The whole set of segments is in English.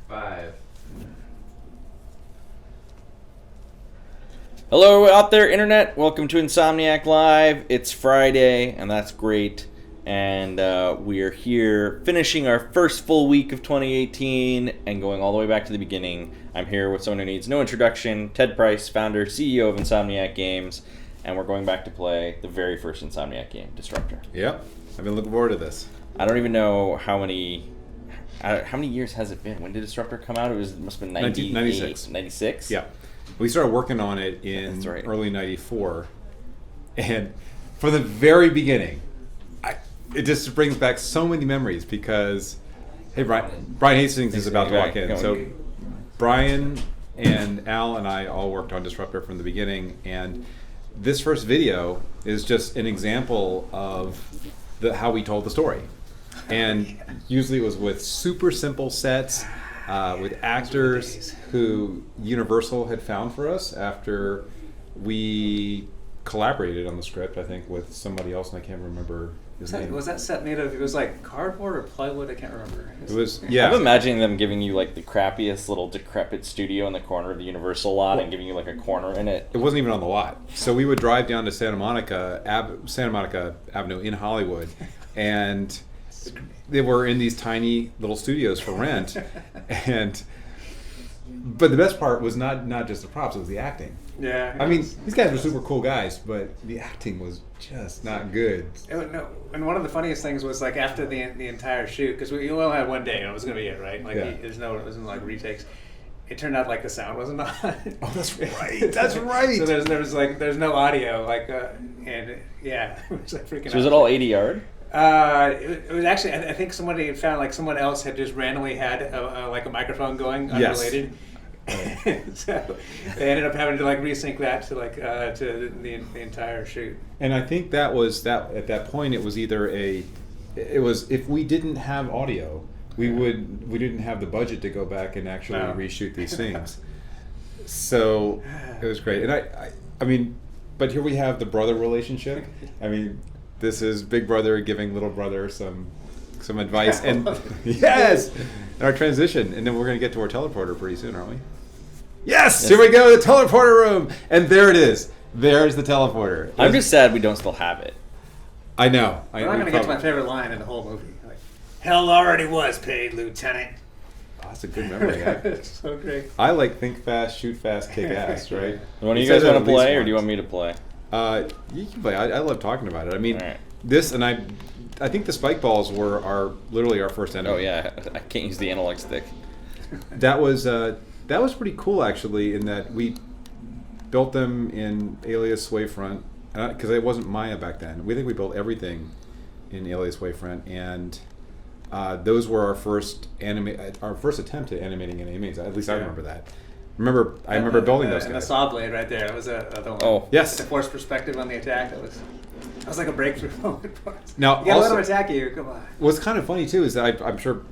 5. Hello out there, Internet. Welcome to Insomniac Live. It's Friday, and that's great. And we are here finishing our first full week of 2018 and going all the way back to the beginning. I'm here with someone who needs no introduction, Ted Price, founder, CEO of Insomniac Games. And we're going back to play the very first Insomniac game, Disruptor. Yep. I've been looking forward to this. I don't even know how many years has it been? When did Disruptor come out? It must have been 96. 96? Yeah. We started working on it in right. early 94. And from the very beginning, it just brings back so many memories because, hey, Brian Hastings is about to walk in. So Brian and Al and I all worked on Disruptor from the beginning. And this first video is just an example of how we told the story. And usually it was with super simple sets, with actors who Universal had found for us after we collaborated on the script, I think, with somebody else, and I can't remember his name. Was that set made of, it was like cardboard or plywood? I can't remember. It was, yeah. I'm imagining them giving you like the crappiest little decrepit studio in the corner of the Universal lot and giving you like a corner in it. It wasn't even on the lot. So we would drive down to Santa Monica Avenue in Hollywood, and they were in these tiny little studios for rent. But the best part was not just the props, it was the acting. Yeah. I mean, these guys were super cool guys, but the acting was just not good. And one of the funniest things was like after the entire shoot, because we only had one day and it was going to be it, right? Like it wasn't like retakes. It turned out like the sound wasn't on. Oh, that's right. That's right. So there's no audio, and yeah, it was like freaking. So was it all ADR? It was actually, I think somebody had found like someone else had just randomly had a microphone going unrelated. Yes. So they ended up having to like resync that to the entire shoot. And I think that was at that point it was either if we didn't have audio, we didn't have the budget to go back and actually reshoot these things. So it was great. And I mean, but here we have the brother relationship. I mean, this is big brother giving little brother some advice, and yes, our transition, and then we're going to get to our teleporter pretty soon, aren't we? Yes, here we go, the teleporter room, and there it is. There's the teleporter. I'm just sad we don't still have it. I know. I'm not going to get to my favorite line in the whole movie. Like, hell already was paid, Lieutenant. Oh, that's a good memory. It's so great. I like think fast, shoot fast, kick ass, right? One of you guys want to play, or do you want me to play? You can play. I love talking about it. I mean, right. This and I think the spike balls were literally our first enemy. Oh yeah, I can't use the analog stick. That was pretty cool actually, in that we built them in Alias Wavefront because it wasn't Maya back then. We built everything in Alias Wavefront, and those were our first attempt at animating enemies. At least I remember that. I remember building those guys. And the saw blade right there. That was the one. Oh yes. The forced perspective on the attack. That was like a breakthrough moment for us. Now, you gotta let them attack you. Come on. What's kind of funny too is that I'm sure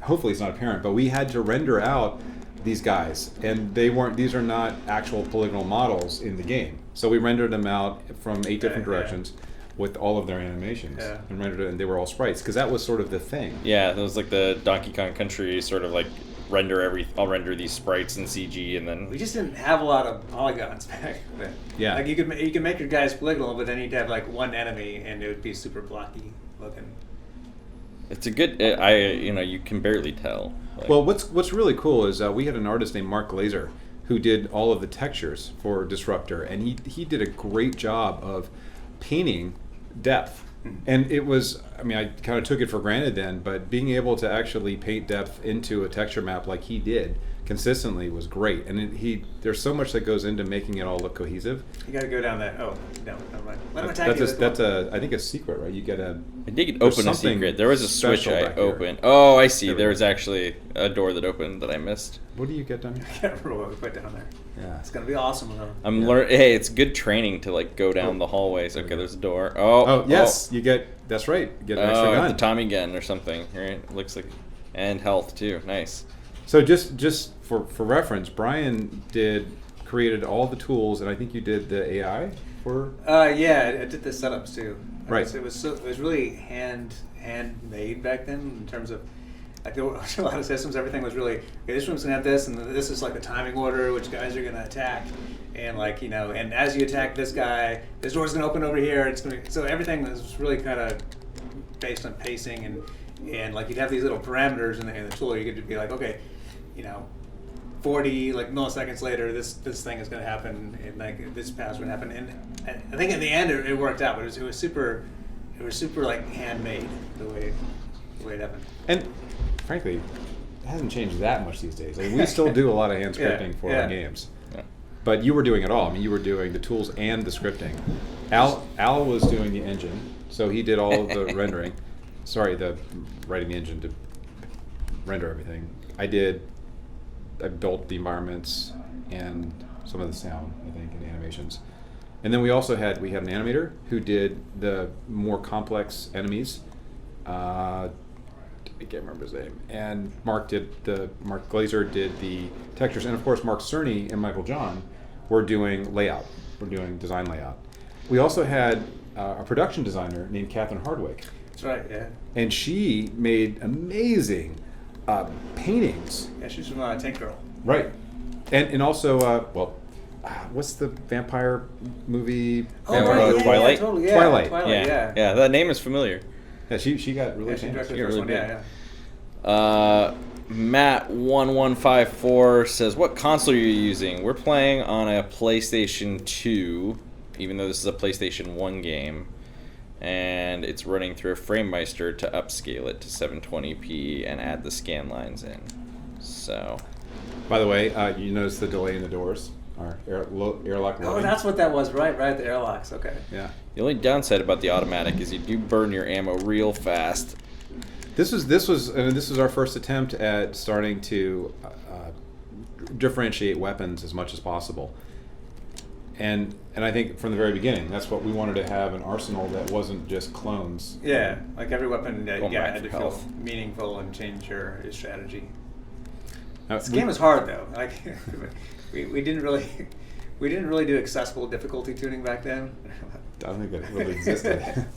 hopefully it's not apparent, but we had to render out these guys, and these are not actual polygonal models in the game. So we rendered them out from 8 different directions with all of their animations and rendered it, and they were all sprites because that was sort of the thing. Yeah, that was like the Donkey Kong Country sort of like I'll render these sprites in CG, and then we just didn't have a lot of polygons back then. Yeah, like you could make your guys polygonal, but then you'd have like one enemy, and it would be super blocky looking. It's a good. You can barely tell. Like, well, what's really cool is we had an artist named Mark Glazer who did all of the textures for Disruptor, and he did a great job of painting depth. And it was, I mean, I kind of took it for granted then, but being able to actually paint depth into a texture map like he did consistently was great. And there's so much that goes into making it all look cohesive. You got to go down that. Oh, no, never mind. Let him attack you. That's I think a secret, right? You get a. I did open a secret. There was a switch I opened. Oh, I see. There was actually a door that opened that I missed. What do you get down here? I can't remember what we put down there. Yeah, it's gonna be awesome. I'm learning. Hey, it's good training to like go down the hallways. Okay, there's a door. Oh, yes, you get. That's right. You get an extra gun. The Tommy gun or something. Right? It looks like, and health too. Nice. So just for reference, Brian created all the tools, and I think you did the AI for. Yeah, I did the setups too. Right. It was really handmade back then in terms of like there were a lot of systems. Everything was really, okay, this room's gonna have this, and this is like the timing order, which guys are gonna attack, and like and as you attack this guy, this door's gonna open over here. It's gonna so everything was really kind of based on pacing and like you'd have these little parameters in the tool. You could be like, okay, 40 like milliseconds later, this thing is gonna happen, and like this pass would happen. And I think in the end it worked out, but it was super like handmade the way it happened. And frankly, it hasn't changed that much these days. Like, we still do a lot of hand scripting for our games. Yeah. But you were doing it all. I mean, you were doing the tools and the scripting. Al was doing the engine, so he did all of the rendering. Sorry, the writing the engine to render everything. I built the environments and some of the sound, I think, and the animations. And then we had an animator who did the more complex enemies. I can't remember his name. And Mark Glazer did the textures, and of course Mark Cerny and Michael John were doing layout. We're doing design layout. We also had a production designer named Catherine Hardwick. That's right, yeah. And she made amazing paintings. Yeah, she's from Tank Girl. Right. And also, what's the vampire movie? Twilight? Yeah, totally, yeah. Twilight. Yeah, that name is familiar. Yeah, she got really She famous. directed the first one, really yeah. Matt1154 says, what console are you using? We're playing on a PlayStation 2, even though this is a PlayStation 1 game. And it's running through a FrameMeister to upscale it to 720p and add the scan lines in. So, by the way, you notice the delay in the doors, our airlock loading. Oh, that's what that was, right, the airlocks, okay. Yeah. the only downside about the automatic is you do burn your ammo real fast. This was our first attempt at starting to differentiate weapons as much as possible. And I think from the very beginning, that's what we wanted to have, an arsenal that wasn't just clones. Yeah, like every weapon had to feel health. meaningful and change your strategy. Now, This game was hard though. Like we didn't really do accessible difficulty tuning back then. I don't think that really existed.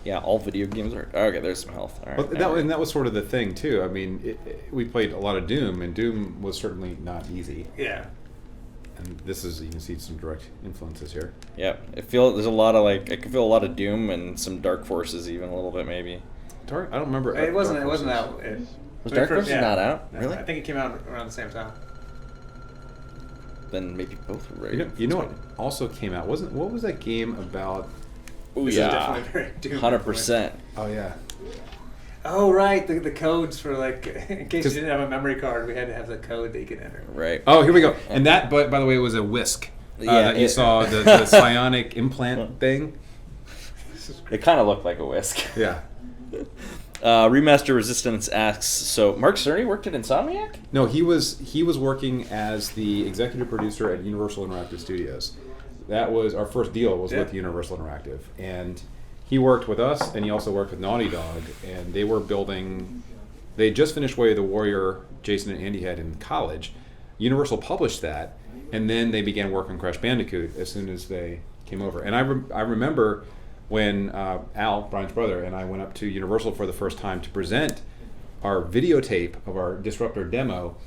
Yeah, all video games are... Okay, there's some health. All right. Well, that was sort of the thing too. I mean, we played a lot of Doom, and Doom was certainly not easy. Yeah. And you can see some direct influences here. Yeah, there's a lot of I can feel a lot of Doom and some Dark Forces even a little bit maybe. I don't remember. It wasn't out. Was Dark Forces not out? No, Really? I think it came out around the same time. Then maybe both were right. You know what also came out? What was that game about? Oh This is yeah, definitely very Doom 100%. Oh yeah. Oh right, the codes for in case you didn't have a memory card, we had to have the code that you could enter. Right. Oh, here we go. And that, by the way, was a whisk. That you saw the psionic implant thing. It kind of looked like a whisk. Yeah. Remaster Resistance asks, so Mark Cerny worked at Insomniac? No, he was with as the executive producer at Universal Interactive Studios. That was our first deal with Universal Interactive, and he worked with us, and he also worked with Naughty Dog, and they were building. They just finished Way of the Warrior. Jason and Andy had in college. Universal published that, and then they began work on Crash Bandicoot as soon as they came over. And I remember when Al, Brian's brother, and I went up to Universal for the first time to present our videotape of our Disruptor demo.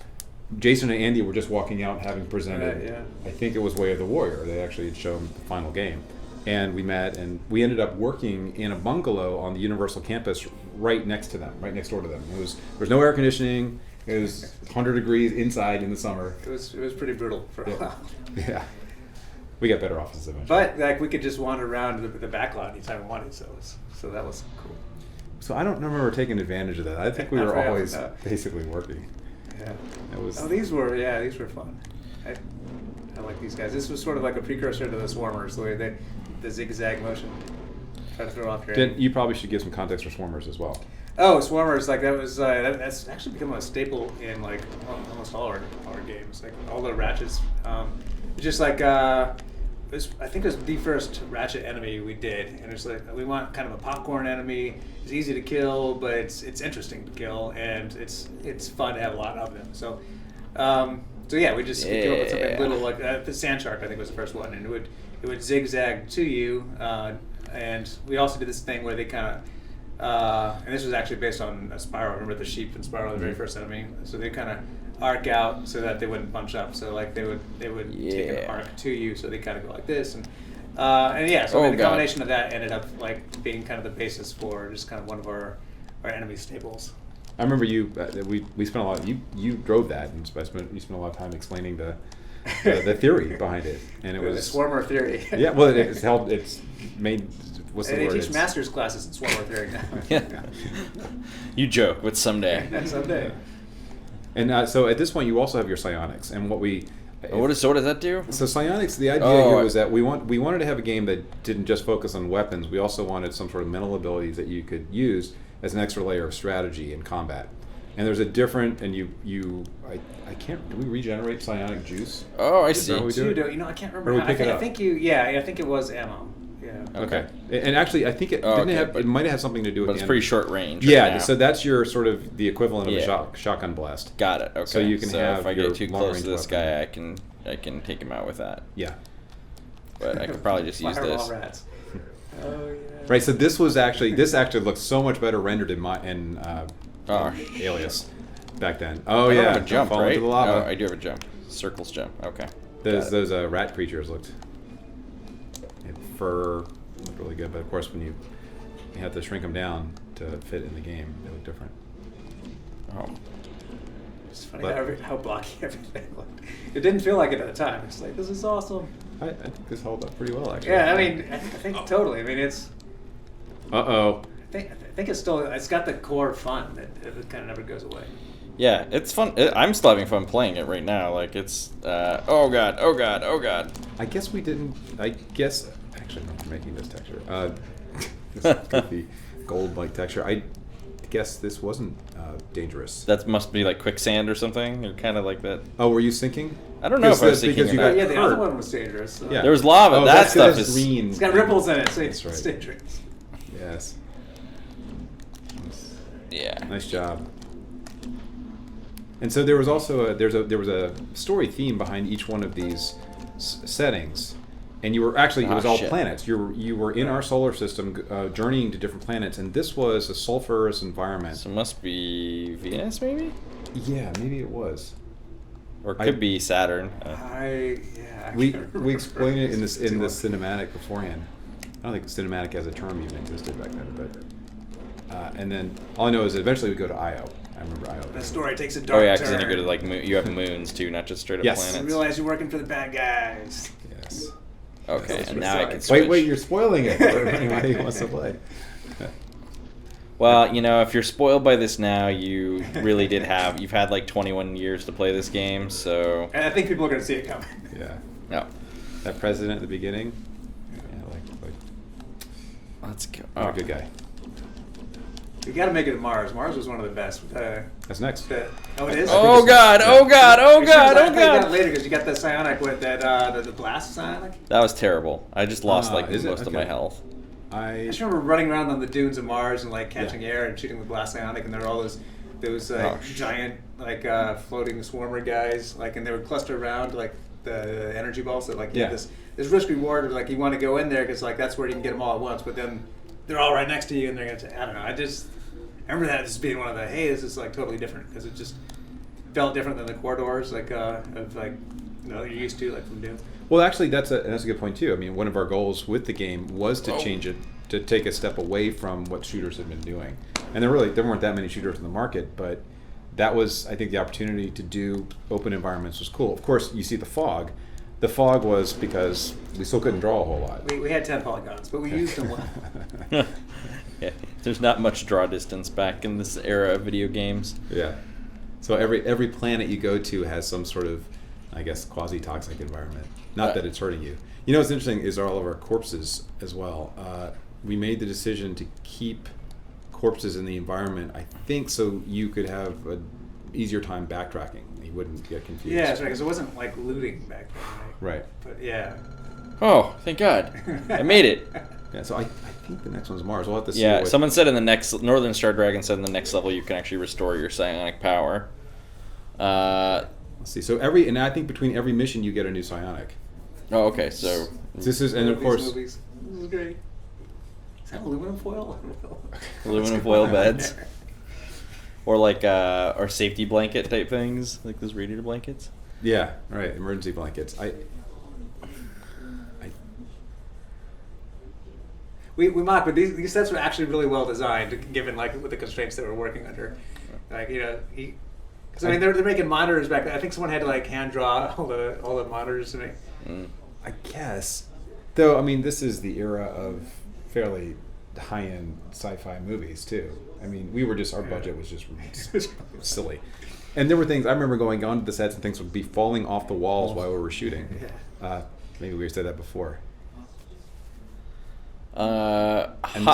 Jason and Andy were just walking out having presented, Right, yeah. I think it was Way of the Warrior. They actually had shown the final game. And we met, and we ended up working in a bungalow on the Universal campus right next to them, right next door to them. There was no air conditioning. It was 100 degrees inside in the summer. It was pretty brutal for a while. Yeah. We got better offices eventually. But we could just wander around the back lot anytime we wanted, so that was cool. So I don't remember taking advantage of that. I think we were always basically working. Yeah. It was. Oh, these were fun. I like these guys. This was sort of like a precursor to the Swarmers, the way the zigzag motion, try to throw off your. Then you probably should give some context for Swarmers as well. Oh, Swarmers, that's actually become a staple in almost all our games, like all the Ratchets. Just I think it was the first Ratchet enemy we did, and it's like we want kind of a popcorn enemy. It's easy to kill, but it's interesting to kill, and it's fun to have a lot of them. So yeah, we came up with something little like the Sand Shark. I think was the first one, and it would zigzag to you. And we also did this thing where they kind And this was actually based on Spyro. Remember the sheep in Spyro, the very first enemy? So they kind of arc out so that they wouldn't bunch up. So like they would take an arc to you, so they kind of go like this. And yeah, so I mean, the combination of that ended up like being kind of the basis for just kind of one of our enemy stables. I remember you. We spent a lot. You drove that, and you spent a lot of time explaining the theory behind it, and it was the Swarmer theory. Yeah, well, it's held. It's made. What's the word? They teach master's classes in Swarmer theory now. Yeah. You joke, but someday. Someday. And so at this point, you also have your psionics, and what does that do? So psionics, the idea here was that we wanted to have a game that didn't just focus on weapons. We also wanted some sort of mental abilities that you could use as an extra layer of strategy in combat. And there's a different, and I can't. Do we regenerate psionic juice? Oh, I see. I can't remember. Or we pick it up? I think it was ammo. Yeah. Okay. And actually, I think it it might have something to do with. But it's pretty short range. Yeah. So that's your sort of the equivalent of a shotgun blast. Got it. Okay. So you can have. If I get too close to this weapon. guy, I can take him out with that. Yeah. But I could probably just use this. Rats. Oh yeah. Right. So this actually looks so much better rendered in Alias back then. Oh I yeah. don't have a jump, fall right? into the lava. Oh, I do have a jump. Circles jump. Okay. Those rat creatures looked really good, but of course when you have to shrink them down to fit in the game, they look different. Oh. It's funny how blocky everything looked. It didn't feel like it at the time. It's like, this is awesome. I think this held up pretty well, actually. Yeah, I mean, I think totally. I mean, it's. Uh-oh. I think it's got the core fun that it kind of never goes away. Yeah, it's fun. I'm still having fun playing it right now. Like it's. Oh god. I guess actually, I'm making this texture. This goofy gold-like texture. I guess this wasn't dangerous. That must be like quicksand or something, or kind of like that. Oh, were you sinking? I don't know if I was sinking or not. Yeah, the other one was dangerous. So. Yeah. There was lava. Oh, that stuff is green. It's got ripples in it, so it's right. dangerous. Yes. Yeah. Nice job. And so there was also there was a story theme behind each one of these settings, and you were actually it was all planets. You were in our solar system, journeying to different planets, and this was a sulfurous environment. So it must be Venus, maybe. Yeah, maybe it was, or it could be Saturn. We explained it in the cinematic beforehand. I don't think cinematic as a term even existed back then, but and then all I know is that eventually we go to Io. I remember Io. The story takes a dark turn. Because then you go to like you have moons too, not just straight up planets. You realize you're working for the bad guys. Yes. Okay, and now I can switch. Wait, you're spoiling it for anybody who wants to play. Well, if you're spoiled by this now, you really you've had like 21 years to play this game, so. And I think people are going to see it coming. Yeah. No. That president at the beginning. Yeah, like. Let's go. Oh, good guy. We got to make it to Mars. Mars was one of the best. That's next. It is? Oh god! I got it later because you got the psionic with that the blast psionic. That was terrible. I just lost most of my health. I just remember running around on the dunes of Mars and like catching air and shooting the blast psionic, and there were all those giant floating swarmer guys, and they would cluster around like the energy balls. So this risk reward of you want to go in there because that's where you can get them all at once, but then they're all right next to you and they're gonna. I don't know. I remember that as being one of the this is totally different because it just felt different than the corridors you're used to from Doom. Well, actually, that's a good point too. I mean, one of our goals with the game was to change it, to take a step away from what shooters had been doing. And there weren't that many shooters in the market, but that was, I think, the opportunity to do open environments was cool. Of course, you see the fog. The fog was because we still couldn't draw a whole lot. We had 10 polygons, but we used them well. Yeah, there's not much draw distance back in this era of video games. Yeah. So every planet you go to has some sort of, I guess, quasi-toxic environment. Not that it's hurting you. What's interesting is all of our corpses as well. We made the decision to keep corpses in the environment, I think, so you could have an easier time backtracking. You wouldn't get confused. Yeah, that's right, because it wasn't like looting back then, right? Right. But yeah. Oh, thank God. I made it. Yeah, so I think the next one's Mars. We'll have to see. Yeah, someone said in the next, Northern Star Dragon said in the next level you can actually restore your psionic power. Let's see. So I think between every mission you get a new psionic. Oh, okay, so. This is, and of course. This is great. Is that aluminum foil? Aluminum foil beds. Or like or safety blanket type things, like those radiator blankets. Yeah, right. Emergency blankets. We mock, but these sets were actually really well designed, given like with the constraints that we're working under. Like because I mean they're making monitors back then. I think someone had to like hand draw all the monitors to make. I guess, though. I mean, this is the era of fairly high-end sci-fi movies too. I mean, our budget was just silly, and there were things I remember going onto the sets and things would be falling off the walls while we were shooting. Maybe we said that before. And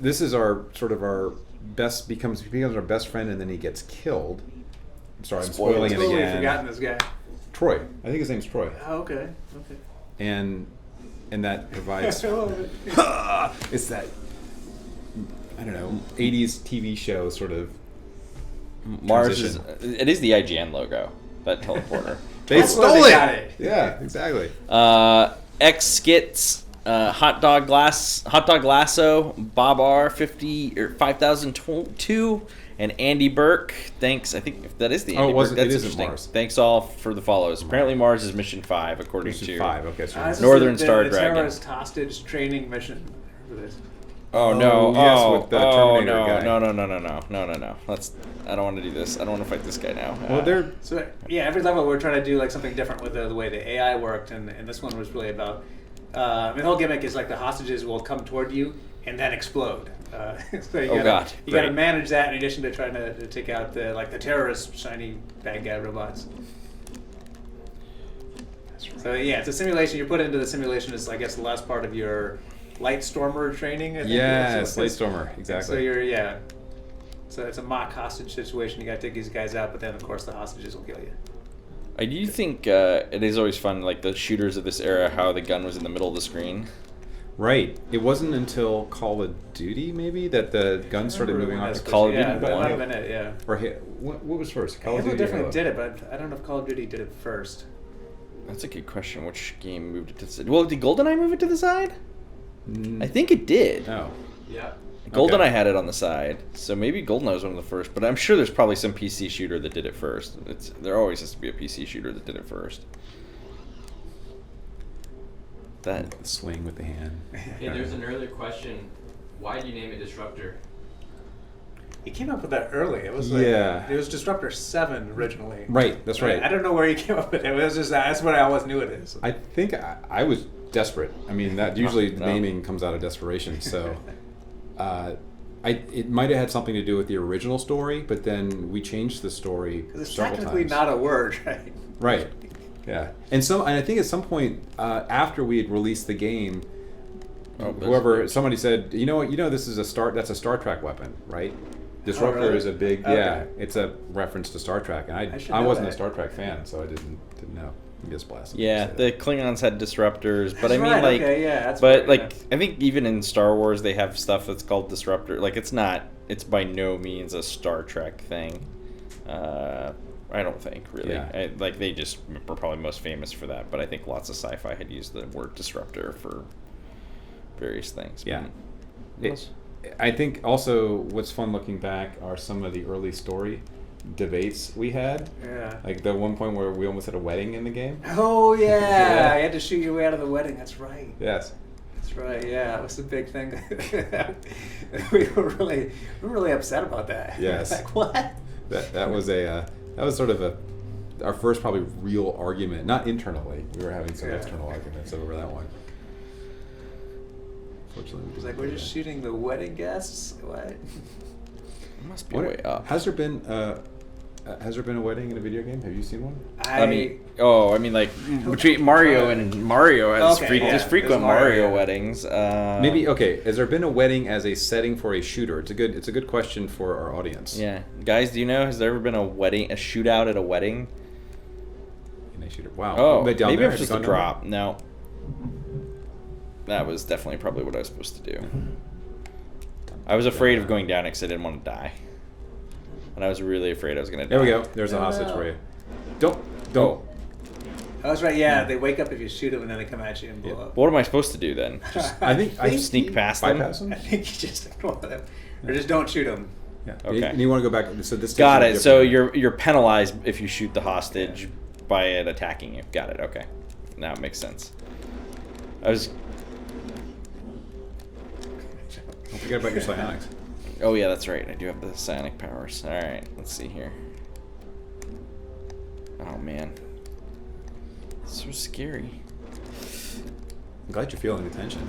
this is our sort of our best becomes our best friend, and then he gets killed. I'm sorry, I'm spoiling it again. Totally forgotten this guy. Troy, I think his name's Troy. Oh, okay. And that provides. It's that, I don't know, 80s TV show sort of. Mars it is the IGN logo, that teleporter. They stole it. Yeah, exactly. X Skits. Hot Dog Lasso, Bob R 5002, and Andy Burke. Thanks. I think that is the Andy Burke. That's interesting. Mars. Thanks all for the follows. Apparently Mars is mission 5 according to 5. Okay, so Northern Star the Dragon. Terrorist hostage training mission. Oh no! Yes, with the Terminator guy. No! I don't want to do this. I don't want to fight this guy now. Well, so every level we're trying to do like something different with the way the AI worked, and this one was really about. The whole gimmick is like the hostages will come toward you and then explode. So you got to manage that in addition to trying to take out the terrorist shiny bad guy robots. So it's a simulation. You're put into the simulation as I guess the last part of your light stormer training. I think. Yes, light stormer, exactly. So so it's a mock hostage situation. You got to take these guys out, but then of course the hostages will kill you. I do think it is always fun, like the shooters of this era, how the gun was in the middle of the screen. Right. It wasn't until Call of Duty, maybe, that the gun started moving on. Call of Duty. Yeah, that might have been it. Yeah. Or what was first? Call of Duty definitely did it, but I don't know if Call of Duty did it first. That's a good question. Which game moved it to the side? Well, did GoldenEye move it to the side? I think it did. Oh. Yeah. GoldenEye had it on the side, so maybe GoldenEye was one of the first. But I'm sure there's probably some PC shooter that did it first. There always has to be a PC shooter that did it first. The swing with the hand. Hey, there's an earlier question. Why did you name it Disruptor? He came up with that early. It was it was Disruptor 7 originally. Right, that's right. I don't know where he came up with it. It was just that's what I always knew it is. I think I was desperate. I mean, that usually naming comes out of desperation. So, it might have had something to do with the original story, but then we changed the story several times. It's technically not a word, right? Right. Yeah, and I think at some point after we had released the game, somebody said, you know what, this is that's a Star Trek weapon, right? Disruptor really? is a big it's a reference to Star Trek, and I wasn't a Star Trek fan, so I didn't know. I guess blasted. Yeah, the Klingons had disruptors, but that's I mean, right. like, that's but right, like, I think even in Star Wars they have stuff that's called Disruptor. Like, it's by no means a Star Trek thing. I don't think really. Yeah. They just were probably most famous for that, but I think lots of sci-fi had used the word disruptor for various things. Yeah. I think also what's fun looking back are some of the early story debates we had. Yeah. Like the one point where we almost had a wedding in the game. Oh yeah, I had to shoot your way out of the wedding. That's right. Yes. That's right. Yeah, it was a big thing. we were really upset about that. Yes. Like what? That was sort of our first probably real argument. Not internally. We were having some external arguments over that one. Fortunately, it was like, we're just shooting the wedding guests? What? It must be way up. Has there been a wedding in a video game? Have you seen one? I mean, like between Mario and Mario has there's frequent Mario weddings. Maybe has there been a wedding as a setting for a shooter? It's a good question for our audience. Yeah, guys, do you know, has there ever been a shootout at a wedding? In a shooter. Wow. Oh, maybe it was just a drop. No. That was definitely probably what I was supposed to do. I was afraid of going down because I didn't want to die. And I was really afraid I was going to die. There we go. There's a hostage for you. Don't. Oh, that's right. Yeah, they wake up if you shoot them, and then they come at you and blow up. What am I supposed to do then? Just I think I sneak past them? bypass them. I think you just ignore them, or just don't shoot them. Yeah. Okay. And you want to go back. So this Got takes it. a So different- you're penalized if you shoot the hostage by it attacking you. Got it. Okay. Now it makes sense. I was. Don't forget about your psionics. Oh yeah, that's right. I do have the psionic powers. All right. Let's see here. Oh man. So scary. I'm glad you're feeling the tension.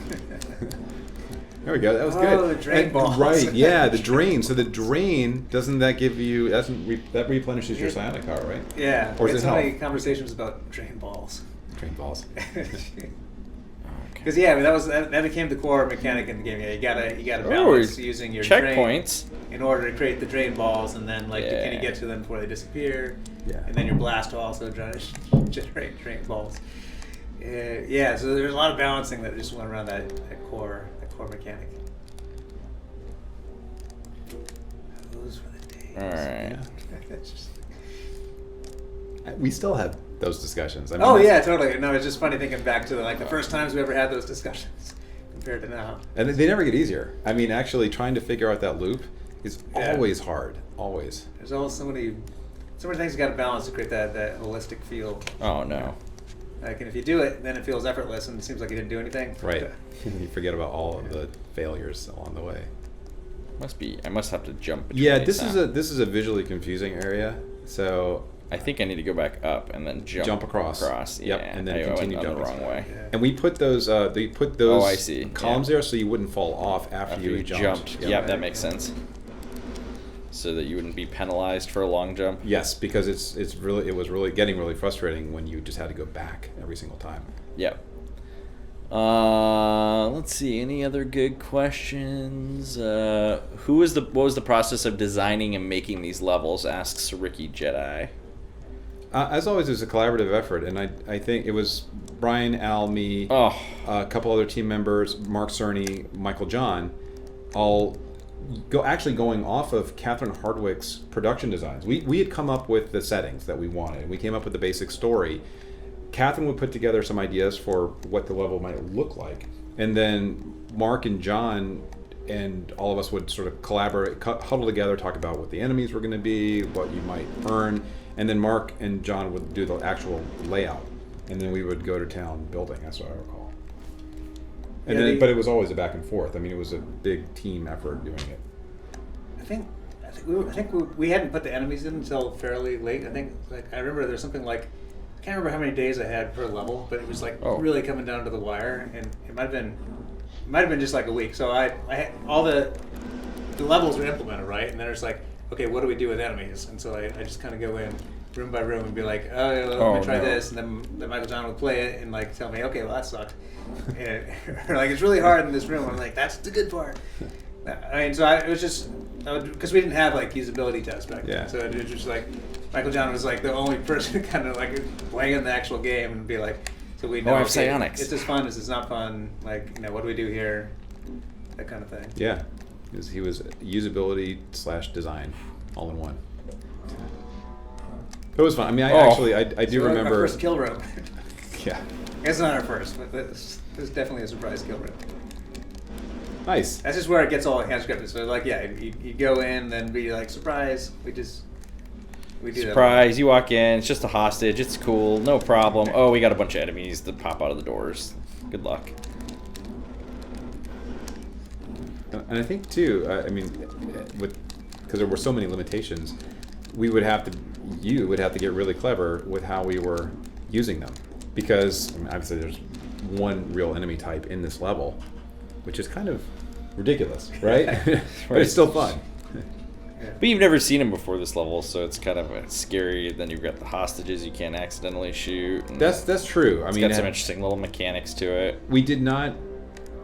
There we go. That was Oh, good. the drain balls. Right. Yeah, the drain. So the drain doesn't that give you that replenishes your psionic power, right? Yeah. Or is we had it so many health? conversations about drain balls. Drain balls. Because yeah, I mean, that became the core mechanic in the game. Yeah, you gotta balance using your checkpoints drain in order to create the drain balls, and then like Yeah. can you get to them before they disappear? Yeah. And then your blast will also generate drain balls. Yeah, so there's a lot of balancing that just went around that core mechanic. Those were the days. All right. That's just- We still have those discussions. I mean, Oh that's- yeah, totally. No, it's just funny thinking back to the first times we ever had those discussions compared to now. And they never get easier. I mean, actually trying to figure out that loop is Yeah. always hard. Always. There's always so many things you got to balance to create that holistic feel. Oh no. Like, and if you do it, then it feels effortless, and it seems like you didn't do anything. Right. You forget about all of the failures along the way. I must have to jump between Yeah, these, this is a visually confusing area. So I think I need to go back up and then jump across. Yeah, Yep, and then I continue went on the jumping. wrong way. Yeah. and we put those those I see. columns Yeah. there so you wouldn't fall off after you jumped. Yep, that makes sense. So that you wouldn't be penalized for a long jump. Yes, because it was really getting really frustrating when you just had to go back every single time. Yep. Let's see. Any other good questions? What was the process of designing and making these levels? Asks Ricky Jedi. As always, it was a collaborative effort, and I think it was Brian, Al, me, Oh, a couple other team members, Mark Cerny, Michael John, all going off of Catherine Hardwick's production designs. We had come up with the settings that we wanted, and we came up with the basic story. Catherine would put together some ideas for what the level might look like, and then Mark and John and all of us would sort of collaborate, huddle together, talk about what the enemies were going to be, what you might earn, and then Mark and John would do the actual layout, and then we would go to town building. That's what I recall. And Yeah, then, but it was always a back and forth. I mean, it was a big team effort doing it. I think we hadn't put the enemies in until fairly late. I think I remember there's something like I can't remember how many days I had per level, but it was really coming down to the wire, and it might have been just like a week. So I had all the levels were implemented, right, and then it's like, okay, what do we do with enemies? And so I just kind of go in room by room and be like, let me try this, and then Michael John would play it and like tell me, okay, well that sucked, or like it's really hard in this room. I'm like, that's the good part. I mean, so it was just because we didn't have like usability tests back then, so it was just like Michael John was like the only person kind of like playing the actual game and be like, so we know I have psionics. It's as fun as it's not fun. Like, what do we do here? That kind of thing. Yeah, he was usability / design all in one. It was fun. I mean, I do remember our first kill room. Yeah. It's not our first, but this is definitely a surprise kill room. Nice. That's just where it gets all hand scripted. So like, yeah, you go in, then be like, surprise. We do surprise. You walk in. It's just a hostage. It's cool. No problem. Oh, we got a bunch of enemies that pop out of the doors. Good luck. And I think too, I mean, because there were so many limitations, you would have to get really clever with how we were using them, because I mean, obviously there's one real enemy type in this level, which is kind of ridiculous, right? But it's still fun. But you've never seen him before this level, so it's kind of scary. Then you've got the hostages you can't accidentally shoot. That's true. I mean, it's got some interesting little mechanics to it. We did not.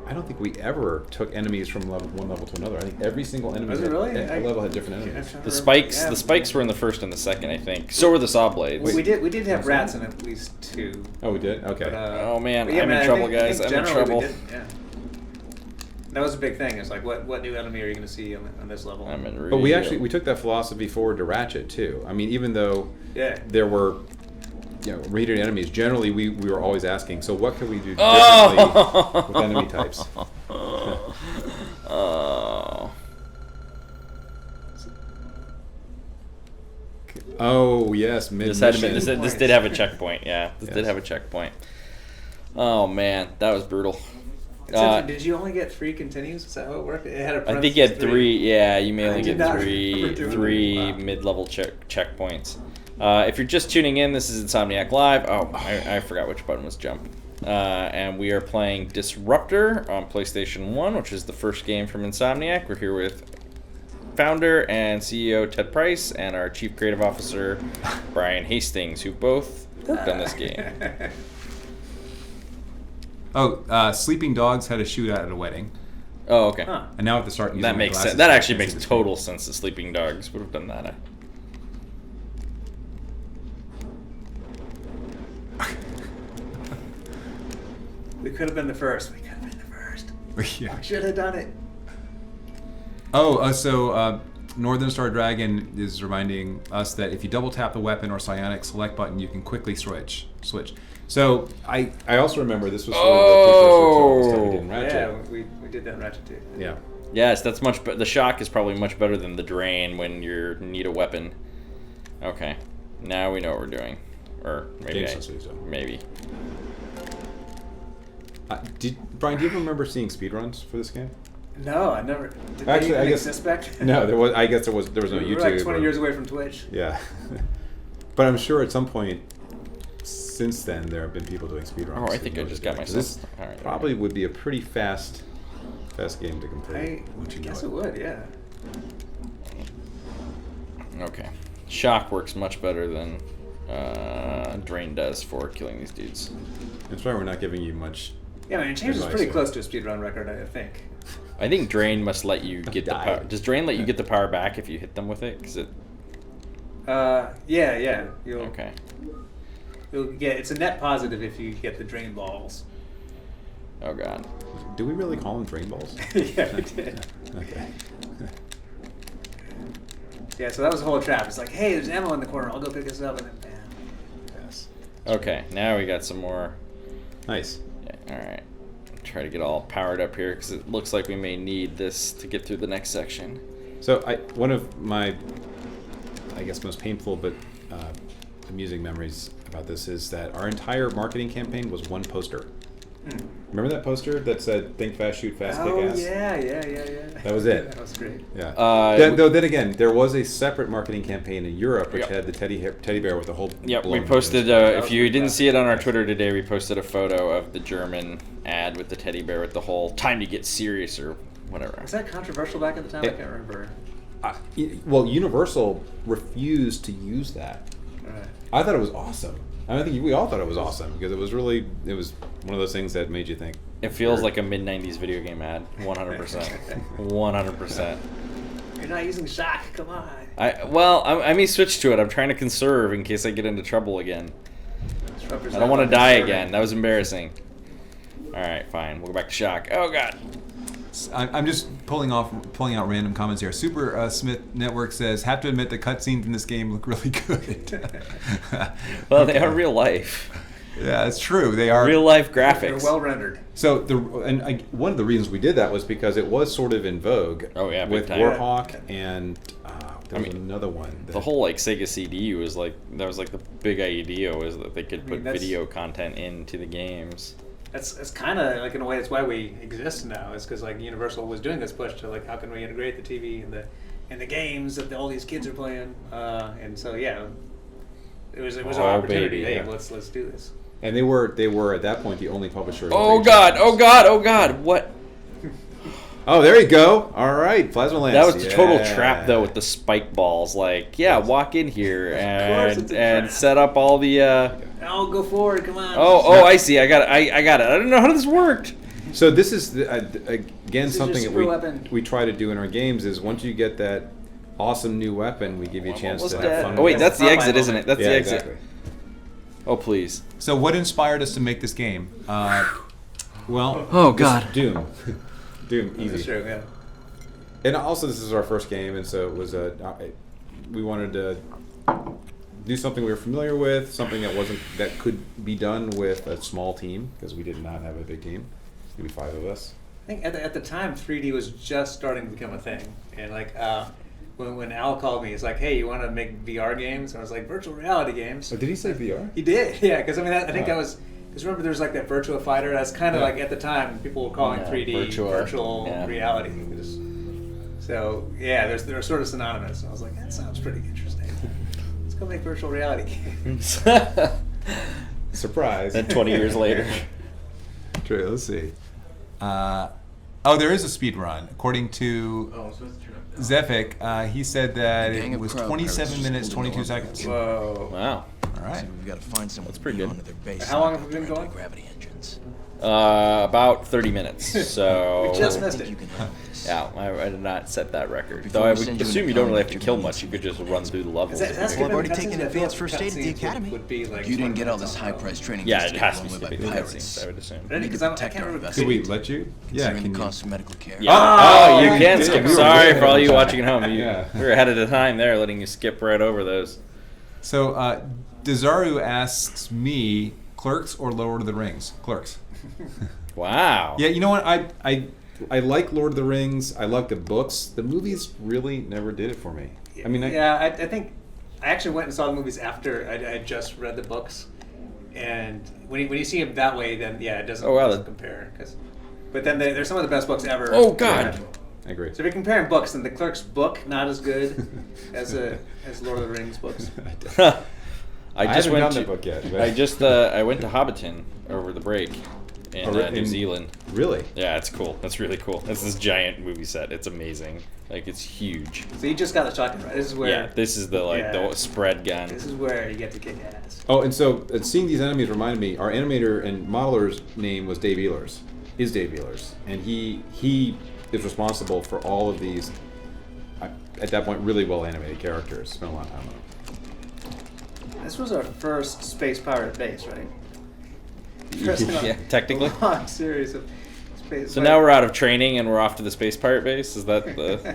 I don't think we ever took enemies from one level to another. I think every single enemy level had different enemies. The spikes were in the first and the second, I think. So were the saw blades. Well, we did have rats in at least 2. Oh, we did? Okay. But, oh man, yeah, I'm in trouble, guys. I'm in trouble. Yeah. That was a big thing. It's like, what new enemy are you going to see on this level? I'm in real. But we took that philosophy forward to Ratchet too. I mean, even though there were rated enemies, generally we were always asking, so what can we do differently with enemy types? Oh yes, mid-mission. This did have a checkpoint. Yeah, this did have a checkpoint. Oh man, that was brutal. Did you only get 3 continues? Is that how it worked? It had a I think you had 3. Yeah, you may only did get not three remember doing that. Wow. mid-level checkpoints. If you're just tuning in, this is Insomniac Live. Oh, I forgot which button was jump. And we are playing Disruptor on PlayStation 1, which is the first game from Insomniac. We're here with founder and CEO Ted Price and our Chief Creative Officer Brian Hastings, who both worked on this game. Sleeping dogs had a shootout at a wedding. Oh, okay. Huh. And now I have to start using That my makes glasses sense. That so I actually can makes see the total sense. The Sleeping Dogs would have done that. We could have been the first. Yeah. We should have done it. So Northern Star Dragon is reminding us that if you double tap the weapon or psionic select button, you can quickly switch. So I also remember this was sort of the precursor to stuff we did in Ratchet. Yeah, we did that in Ratchet too. Yeah. Yes, that's much. The shock is probably much better than the drain when you need a weapon. Okay, now we know what we're doing, or maybe maybe. Brian, do you ever remember seeing speedruns for this game? No, I never. Did Actually, they I even guess exist back then? no. There was. I guess there was no We YouTube. were like 20 years away from Twitch. Yeah, but I'm sure at some point since then there have been people doing speedruns. Oh, I think I just got myself. This All right, probably would be a pretty fast game to complete. I guess it would. Yeah. Okay, shock works much better than drain does for killing these dudes. That's why we're not giving you much. Yeah, I mean, James is advice pretty here. close to a speedrun record, I think. I think drain must let you get the power. Does drain let you get the power back if you hit them with it? 'Cause it. Yeah. Okay. You'll get. It's a net positive if you get the drain balls. Oh God. Do we really call them drain balls? Yeah, we did. Okay. Yeah, so that was the whole trap. It's like, hey, there's ammo in the corner. I'll go pick this up, and then bam. Yes. Okay, now we got some more. Nice. Yeah, all right. Try to get all powered up here because it looks like we may need this to get through the next section. So one of my, I guess, most painful but amusing memories about this is that our entire marketing campaign was one poster. Remember that poster that said "Think fast, shoot fast, kick ass"? Yeah. That was it. That was great. Yeah. Though then again, there was a separate marketing campaign in Europe which had the teddy bear with the whole. Yep, we blown posted. nose. If you didn't see it on our Twitter today, we posted a photo of the German ad with the teddy bear with the whole "time to get serious" or whatever. Was that controversial back at the time? I can't remember. Well, Universal refused to use that. Right. I thought it was awesome. I think we all thought it was awesome because it was one of those things that made you think. It feels like a mid-90s video game ad, 100%. 100%. You're not using shock, come on. I may switch to it. I'm trying to conserve in case I get into trouble again. Disruptor's I don't want to not die conserving. again. That was embarrassing. Alright, fine. We'll go back to shock. Oh, God. I'm just pulling out random comments here. Super Smith Network says, have to admit the cutscenes in this game look really good. Well, they are real life. Yeah, it's true. They are Real life They're graphics. well rendered. So one of the reasons we did that was because it was sort of in vogue. Oh, yeah, big with time. Warhawk and there was another one. The whole Sega CD was the big idea was that they could put that's- video content into the games. That's kind of in a way that's why we exist now. Is because Universal was doing this push to how can we integrate the TV and the games that all these kids are playing, and so yeah, it was our opportunity. Baby, Hey, yeah. let's do this. And they were at that point the only publisher. of Oh big God! genres. Oh God! Oh God! What? Oh, there you go. All right, plasma lance. That was the total Yeah. trap though with the spike balls. Walk in here course it's a and trap. set up all the. Oh, go forward! Come on. Oh, I see. I got it. I got it. I didn't know how this worked. So this is again This is something your that super weapon. we try to do in our games is once you get that awesome new weapon, we give you a chance What's to that? have fun. Oh wait, with that's it. the exit, isn't it? That's Yeah, the exit. exactly. Oh please. So what inspired us to make this game? Well, Oh, this- God. Doom, Doom, easy. Sure, yeah. And also, this is our first game, and so it was we wanted to do something we were familiar with, something that could be done with a small team, because we did not have a big team, maybe 5 of us. I think at the time 3D was just starting to become a thing, and like when Al called me, he's like, "Hey, you want to make VR games?" And I was like, "Virtual reality games." Oh, did he say VR? He did, yeah. Because I mean, I think that was because remember there was like that Virtua Fighter. That's kind of like at the time people were calling 3D virtual reality. So yeah, they're sort of synonymous. And I was like, that sounds pretty interesting. Let's go make virtual reality games. Surprise! And 20 years later. True. Let's see. There is a speed run. According to Zephic, he said that it was 27 minutes, 22 seconds. Whoa! Wow. All right. We've got to find someone. That's pretty good. Their base. How long have we been going? Gravity engines. About 30 minutes. So We just missed it. yeah, I did not set that record. Though I would assume you don't really have to kill much. You could just run through the levels. That's Well, I've already given taken cutscenes, advanced I first feel aid at the cutscenes academy. would be like You didn't get all 20 this minutes high-priced training. Yeah, just it to has take to be one by stupid pirates. cutscenes, I would assume. Really? Because I can't remember. Could we let you? Yeah. Considering Can the you? cost of medical care. Yeah. Oh, you you can did. skip. We were Sorry way for all ahead you of watching at home. Yeah. We were ahead of the time there, letting you skip right over those. So Dezaru asks me, Clerks or Lord of the Rings? Clerks. Wow. Yeah, you know what? I like Lord of the Rings. I like the books. The movies really never did it for me. I mean, I think I actually went and saw the movies after I just read the books, and when you see them that way, then yeah, it doesn't, doesn't compare. But then they're some of the best books ever. Oh God. I agree. So if you're comparing books, then the Clerks book not as good as Lord of the Rings books. I just haven't went done to that book yet. But I went to Hobbiton over the break in New Zealand. Really? Yeah, it's cool. That's really cool. It's this giant movie set. It's amazing. Like, it's huge. So you just got the shotgun, right? This is where. Yeah, this is the spread gun. This is where you get to kick ass. Oh, and so seeing these enemies reminded me. Our animator and modeler's name was Dave Ehlers. Is Dave Ehlers, and he is responsible for all of these. At that point, really well animated characters. Spent a lot of time on them. This was our first space pirate base, right? Yeah, technically. A long series of space. So now we're out of training and we're off to the Space Pirate Base? Is that the... I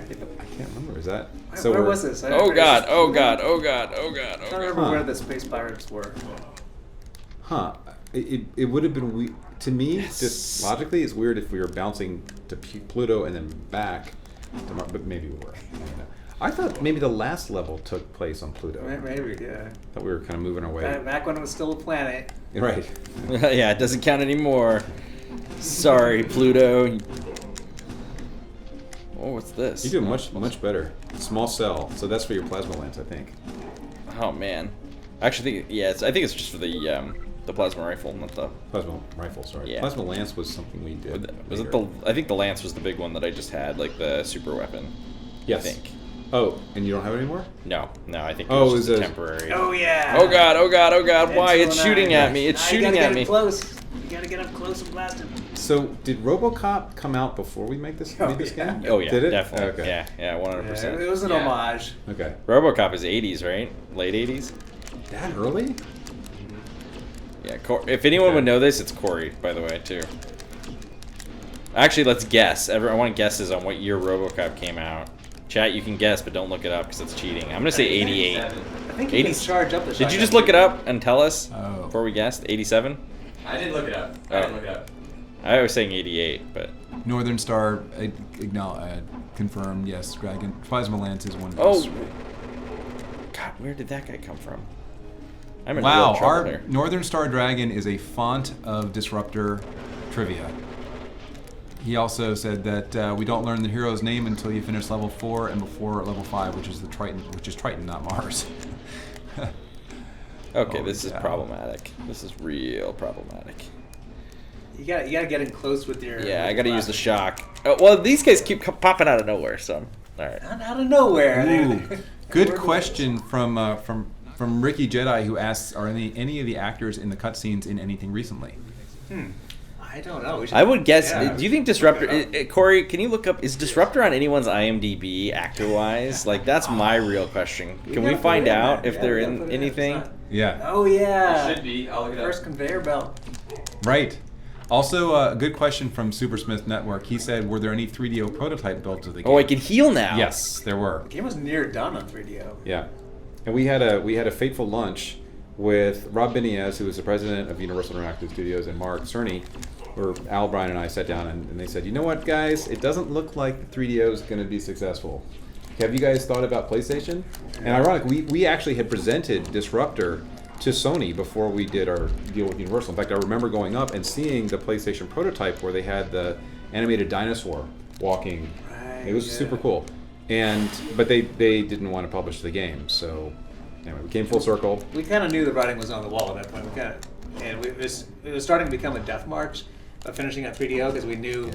can't remember. Is that? Where was this? Oh God, oh God, oh God, oh God, I oh don't remember God. where the space pirates were. Huh. It would have been to me, just logically, it's weird if we were bouncing to Pluto and then back to Mars, but maybe we were. I don't know. I thought maybe the last level took place on Pluto. Maybe, yeah. Thought we were kind of moving our way. Back when it was still a planet. Right. Yeah, it doesn't count anymore. Sorry, Pluto. Oh, what's this? You do much better. Small cell, so that's for your plasma lens, I think. Oh man, I actually think I think it's just for the plasma rifle, not the plasma rifle. Sorry, yeah. Plasma lance was something we did. Was it the? I think the lance was the big one that I just had, like the super weapon. Yes. I think. Oh, and you don't have it anymore? No, I think it was just temporary. Oh yeah. Oh God, oh God, oh God! Why? It's shooting at me! It's shooting at me! Close. You gotta get up close and blast him. So, did RoboCop come out before we made this game? Oh yeah, did it? definitely. Okay. Yeah, 100%. It was an homage. Okay. RoboCop is 80s, right? Late 80s. That early? Yeah. If anyone would know this, it's Corey, by the way, too. Actually, let's guess. I want guesses on what year RoboCop came out. Chat, you can guess, but don't look it up because it's cheating. I'm gonna say 88. I think you can charge up the Did you shotgun. just look it up and tell us Oh. before we guessed? 87? I did look it up. I was saying 88, but... Northern Star confirmed, yes, Dragon. Plasma Lance is one of Oh! those. God, where did that guy come from? I'm in Wow, real trouble our here. Northern Star Dragon is a font of Disruptor trivia. He also said that we don't learn the hero's name until you finish level 4 and before level 5, which is Triton, not Mars. Okay, Oh, this is yeah. problematic. This is real problematic. You gotta get in close with your. Yeah, I gotta use the shock. Oh, well, these guys keep popping out of nowhere, so... Alright. Out of nowhere. Ooh, good question from Ricky Jedi, who asks, are any of the actors in the cutscenes in anything recently? I don't know. I would guess. Yeah. Do you think Disruptor? Corey, can you look up? Is Disruptor on anyone's IMDb actor-wise? Like, that's my real question. Can we find out if they're in anything? Yeah. Oh yeah. It should be. I'll look it up. First conveyor belt. Right. Also, a good question from Supersmith Network. He said, were there any 3DO prototype builds of the game? Oh, I can heal now. Yes, there were. The game was near done on 3DO. Yeah. And we had a fateful lunch with Rob Benias, who was the president of Universal Interactive Studios, and Mark Cerny, where Al, Brian, and I sat down and they said, you know what, guys, it doesn't look like the 3DO is going to be successful. Have you guys thought about PlayStation? And ironically, we actually had presented Disruptor to Sony before we did our deal with Universal. In fact, I remember going up and seeing the PlayStation prototype where they had the animated dinosaur walking. Right, it was super cool. But they didn't want to publish the game, so anyway, we came full circle. We kind of knew the writing was on the wall at that point. It was starting to become a death march of finishing at 3DO because we knew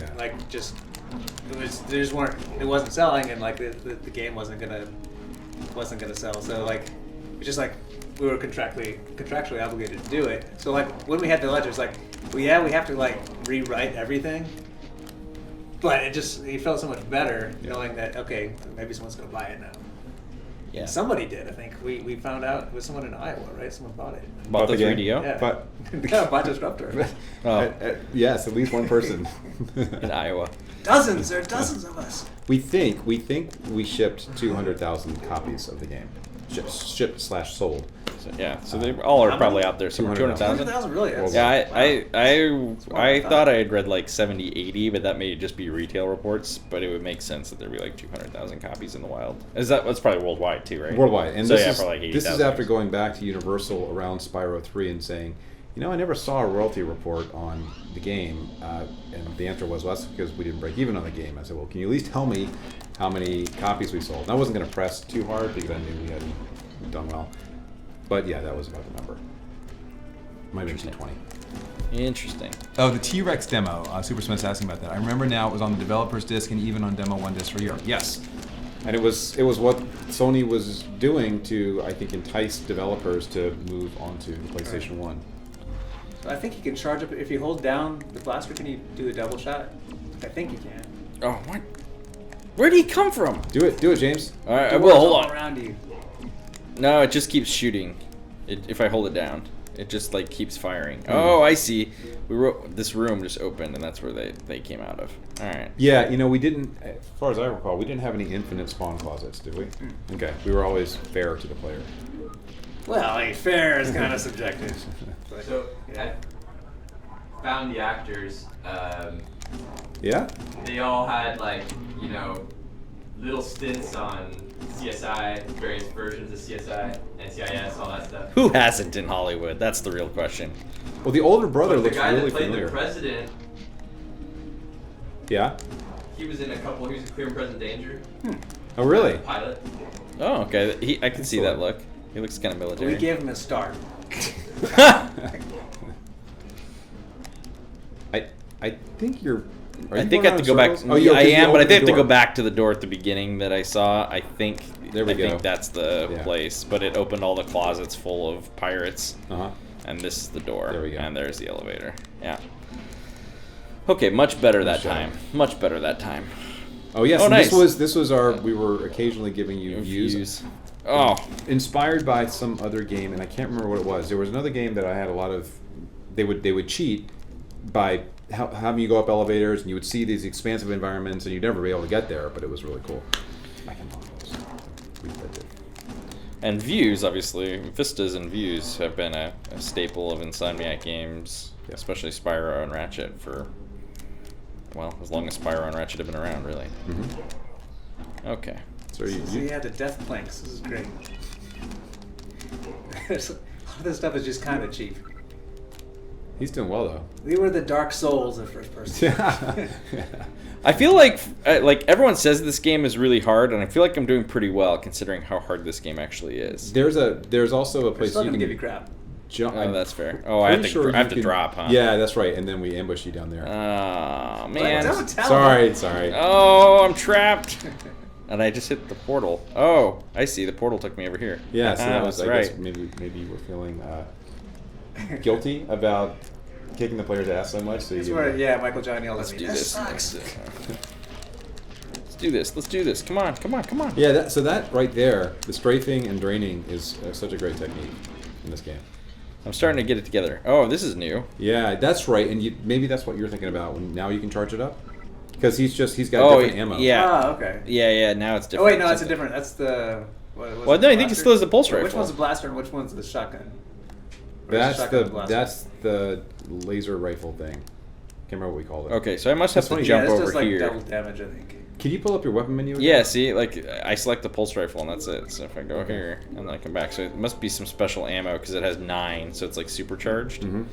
it wasn't selling, and like the game wasn't gonna sell. So like it's just like we were contractually obligated to do it. So like when we had the ledger, it's like, well, yeah, we have to like rewrite everything. But it felt so much better knowing that, okay, maybe someone's going to buy it now. Yeah. Somebody did, I think. We found out it was someone in Iowa, right? Someone bought it. Bought the game? 3DO? Yeah. But Bought Disruptor. Oh. Yes, at least one person. In Iowa. Dozens! There are dozens of us. We think we shipped 200,000 copies of the game. Shipped/sold. So they all are How probably many? out there somewhere. 200,000. 200,000, really? That's- Yeah, wow. I thought I had read like 70, 80, but that may just be retail reports. But it would make sense that there'd be like 200,000 copies in the wild. That's probably worldwide too, right? Worldwide. And so this yeah, is, for like 80,000. this is after going back to Universal around Spyro 3 and saying, you know, I never saw a royalty report on the game. And the answer was, well, that's because we didn't break even on the game. I said, well, can you at least tell me how many copies we sold? And I wasn't going to press too hard because I knew we hadn't done well. But yeah, that was about the number. Might have been 220. Interesting. Oh, the T-Rex demo. Super Smith's asking about that. I remember now it was on the developer's disc and even on Demo 1 disc for Europe. Yes. And it was what Sony was doing to, I think, entice developers to move onto the PlayStation 1. So I think you can charge up if you hold down the blaster. Can you do the double shot? I think you can. Oh, what? Where did he come from? Do it, James. All right, I The will. world's Hold all on. around you. No, it just keeps shooting. If I hold it down, it just like keeps firing. Oh, I see. This room just opened, and that's where they came out of. All right. Yeah, we didn't, as far as I recall, we didn't have any infinite spawn closets, did we? Okay, we were always fair to the player. Well, I mean, fair is kind of subjective. But, So yeah. I found the actors. Yeah? They all had little stints on CSI, various versions of CSI, NCIS, all that stuff. Who hasn't in Hollywood? That's the real question. Well, the older brother But the looks guy really that played familiar. the president, Yeah? he was in a couple. He was in Clear and Present Danger. Oh, really? Pilot. Oh, okay. I can see that look. He looks kind of military. We gave him a start. I think you're. I think I have to go back. Oh, yeah, I am, but I think I have to door. go back to the door at the beginning that I saw. I think. There we I go. think that's the Yeah. place. But it opened all the closets full of pirates, Uh-huh. and this is the door. There we go. And there's the elevator. Yeah. Okay, much better that Nice job. time. Much better that time. Oh, yes. Oh, and nice. This was our. We were occasionally giving you views. Oh, Inspired by some other game, and I can't remember what it was. There was another game that I had a lot of. They would cheat by having you go up elevators, and you would see these expansive environments, and you'd never be able to get there, but it was really cool. I can love those. We did it. and views, obviously, vistas and views have been a staple of Insomniac games, Yeah. especially Spyro and Ratchet for, well, as long as Spyro and Ratchet have been around, really. Mm-hmm. Okay. So So you had the death planks. This is great. A lot of this stuff is just kind of cheap. He's doing well though. We were the Dark Souls of first person. Yeah. I feel like everyone says this game is really hard, and I feel like I'm doing pretty well considering how hard this game actually is. There's also a We're place still you gonna can give you crap. jump. Oh, that's fair. Oh, I have to, I have to drop, huh? Yeah, that's right. And then we ambush you down there. Oh, But man. don't tell Sorry. Oh, I'm trapped. And I just hit the portal. Oh, I see. The portal took me over here. Yeah, so that was that's I right. guess maybe you were feeling guilty about kicking the player's ass so much. So That's you where, yeah, Michael John yelled Let's at do me. this. That sucks. Let's do this. Come on. Yeah, so that right there, the strafing and draining is such a great technique in this game. I'm starting to get it together. Oh, this is new. Yeah, that's right. And maybe that's what you're thinking about. Now you can charge it up because he's got different ammo. Yeah. Oh, okay. Yeah. Now it's Oh different. wait, no, that's a different. That's the Well, no, I think it still is the pulse rifle. Which one's the blaster and which one's the shotgun? Or is That's shotgun the blaster? that's the laser rifle thing. Can't remember what we called it. Okay, so I must have That's to funny. jump this over does like here. double damage, I think. Can you pull up your weapon menu again? Yeah, see, like I select the pulse rifle and that's it. So if I go Okay. here and then I come back, so it must be some special ammo because it has 9, so it's like supercharged. Mm-hmm.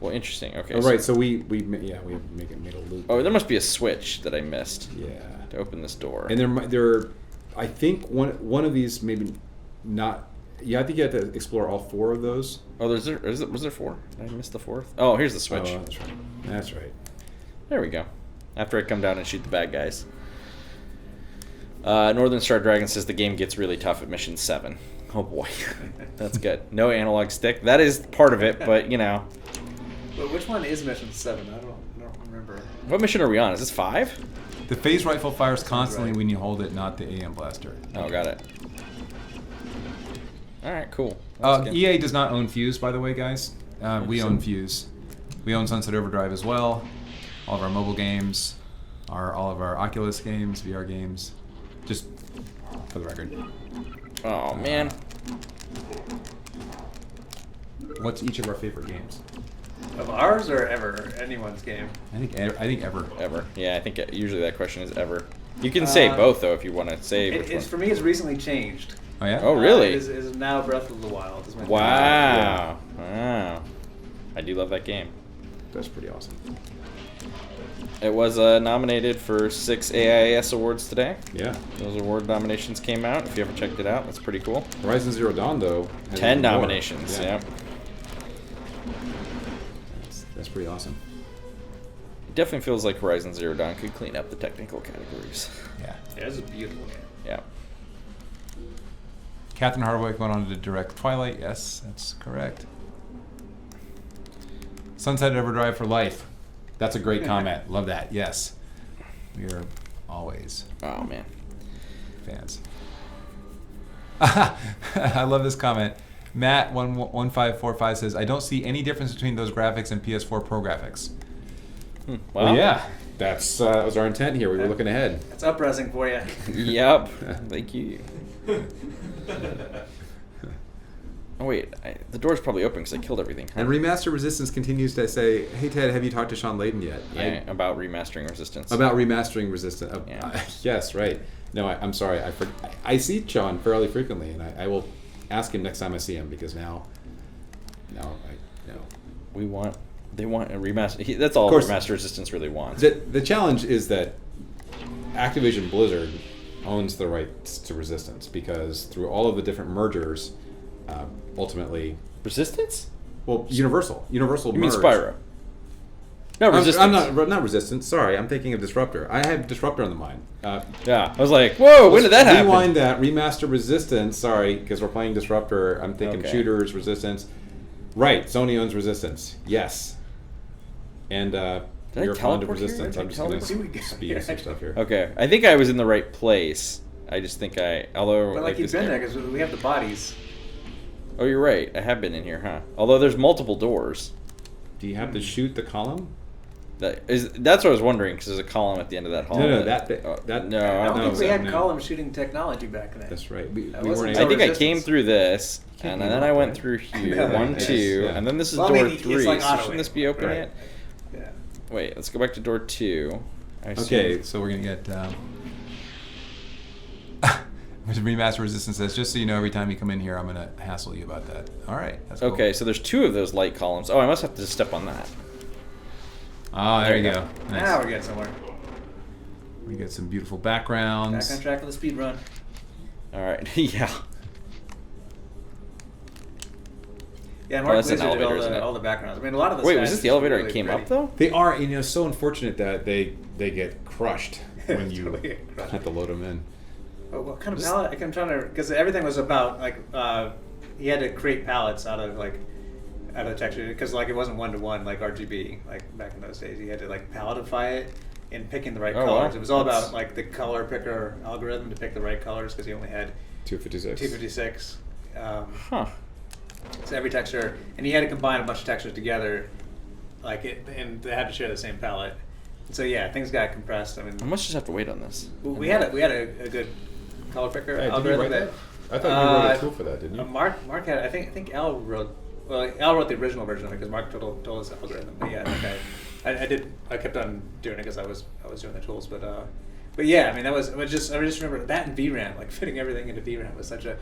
Well, interesting. Okay. Oh, right. So we made a loop. Oh, there must be a switch that I missed Yeah. to open this door. And there, I think one of these maybe not. Yeah, I think you have to explore all 4 of those. Oh, was there 4? Did I miss the 4th? Oh, here's the switch. Oh, that's right. That's right. There we go. After I come down and shoot the bad guys. Northern Star Dragon says the game gets really tough at mission 7. Oh boy, that's good. No analog stick. That is part of it, but you know. But which one is mission 7? I don't remember. What mission are we on? Is this 5? The phase rifle fires constantly when you hold it, not the AM blaster. Oh, got it. All right, cool. That's good. EA does not own Fuse, by the way, guys. We own Fuse. We own Sunset Overdrive as well. All of our mobile games, all of our Oculus games, VR games. Just for the record. Oh man. What's each of our favorite games? Of ours or ever? Anyone's game? I think ever. Ever. Yeah, I think usually that question is ever. You can say both though if you want to say which It's one. for me. It's recently changed. Oh yeah. Oh really? It is now Breath of the Wild. Is my favorite. Wow. Wow. I do love that game. That's pretty awesome. It was nominated for 6 AIS awards today. Yeah. Those award nominations came out. If you haven't checked it out, that's pretty cool. Horizon Zero Dawn though. has 10 even more. nominations. Yeah. Yep. That's pretty awesome. It definitely feels like Horizon Zero Dawn could clean up the technical categories. Yeah. Yeah, this is a beautiful game. Yeah. Catherine Hardwick went on to direct Twilight. Yes, that's correct. Sunset Overdrive for life. That's a great comment. Love that. Yes. We are always Oh man. fans. I love this comment. Matt1545 says, I don't see any difference between those graphics and PS4 Pro graphics. Well, yeah. That was our intent here. We were looking ahead. It's upressing for you. Yep. Thank you. Oh wait, the door's probably open because I killed everything. And Remaster Resistance continues to say, "Hey Ted, have you talked to Sean Layden yet?" Yeah, about remastering Resistance. About remastering Resistance. Yeah. Yes, right. No, I'm sorry. I see Sean fairly frequently, and I will ask him next time I see him because now I know. They want a remaster. That's all Of course. Remaster Resistance really wants. The challenge is that Activision Blizzard owns the rights to Resistance because through all of the different mergers, ultimately, Resistance? well, Universal You mean merged. Spyro? No, Resistance. I'm not Resistance. Sorry, I'm thinking of Disruptor. I have Disruptor on the mind. Yeah, I was like, whoa, when did that happen? Rewind that. Remaster Resistance. Sorry, because we're playing Disruptor. I'm thinking Okay. shooters, Resistance. Right, Sony owns Resistance. Yes. And I you're fond of teleport here? Resistance. Did I I'm just going teleport? to speed some stuff here. Okay, I think I was in the right place. I just think although But like you've this been game- there because we have the bodies. Oh, you're right. I have been in here, huh? Although there's multiple doors. Do you have to shoot the column? That's what I was wondering because there's a column at the end of that hall. No, that I don't no, think we had no. column shooting technology back then. That's right. That We wasn't weren't I able think Resistance. I came through this, Can't and be then wrong, I went right? through here, Yeah, 1, yes, 2, yeah. and then this is Well, I door mean, it's 3. like So auto shouldn't this aim. be open Right. yet? Yeah. Wait, let's go back to door 2. I assume- Okay. So we're going to get... Which Remaster Resistance says, just so you know, every time you come in here, I'm going to hassle you about that. All right. That's cool. Okay, so there's 2 of those light columns. Oh, I must have to step on that. Ah, there you go. Nice. Now we're getting somewhere. We get some beautiful Back backgrounds. on track with the speed run. All right, yeah. Yeah, Oh, Mark that's an Blizzard did elevator, isn't it? all the backgrounds. I mean, a lot of the Wait, stats was this are the elevator really that came pretty. up though? They are, so unfortunate that they get crushed when you Totally crushed. have to load them in. Oh, what kind of palette? I'm trying to, because everything was about like he had to create palettes out of texture because like it wasn't 1-to-1 like RGB like back in those days. He had to like paletify it and picking the right Oh, colors. wow. It was all That's- about like the color picker algorithm to pick the right colors because he only had 256. 256. Huh. So every texture, and he had to combine a bunch of textures together, like it, and they had to share the same palette. So yeah, things got compressed. I mean, I must just have to wait on this. we had a good color picker Hey, did you algorithm. write that? I thought you wrote a tool for that, didn't you? Mark had. I think Al wrote. Well, Al wrote the original version of it because Mark told us the algorithm. But yeah, I did. I kept on doing it because I was doing the tools. But yeah, I mean I just remember that in VRAM, like fitting everything into VRAM was such a.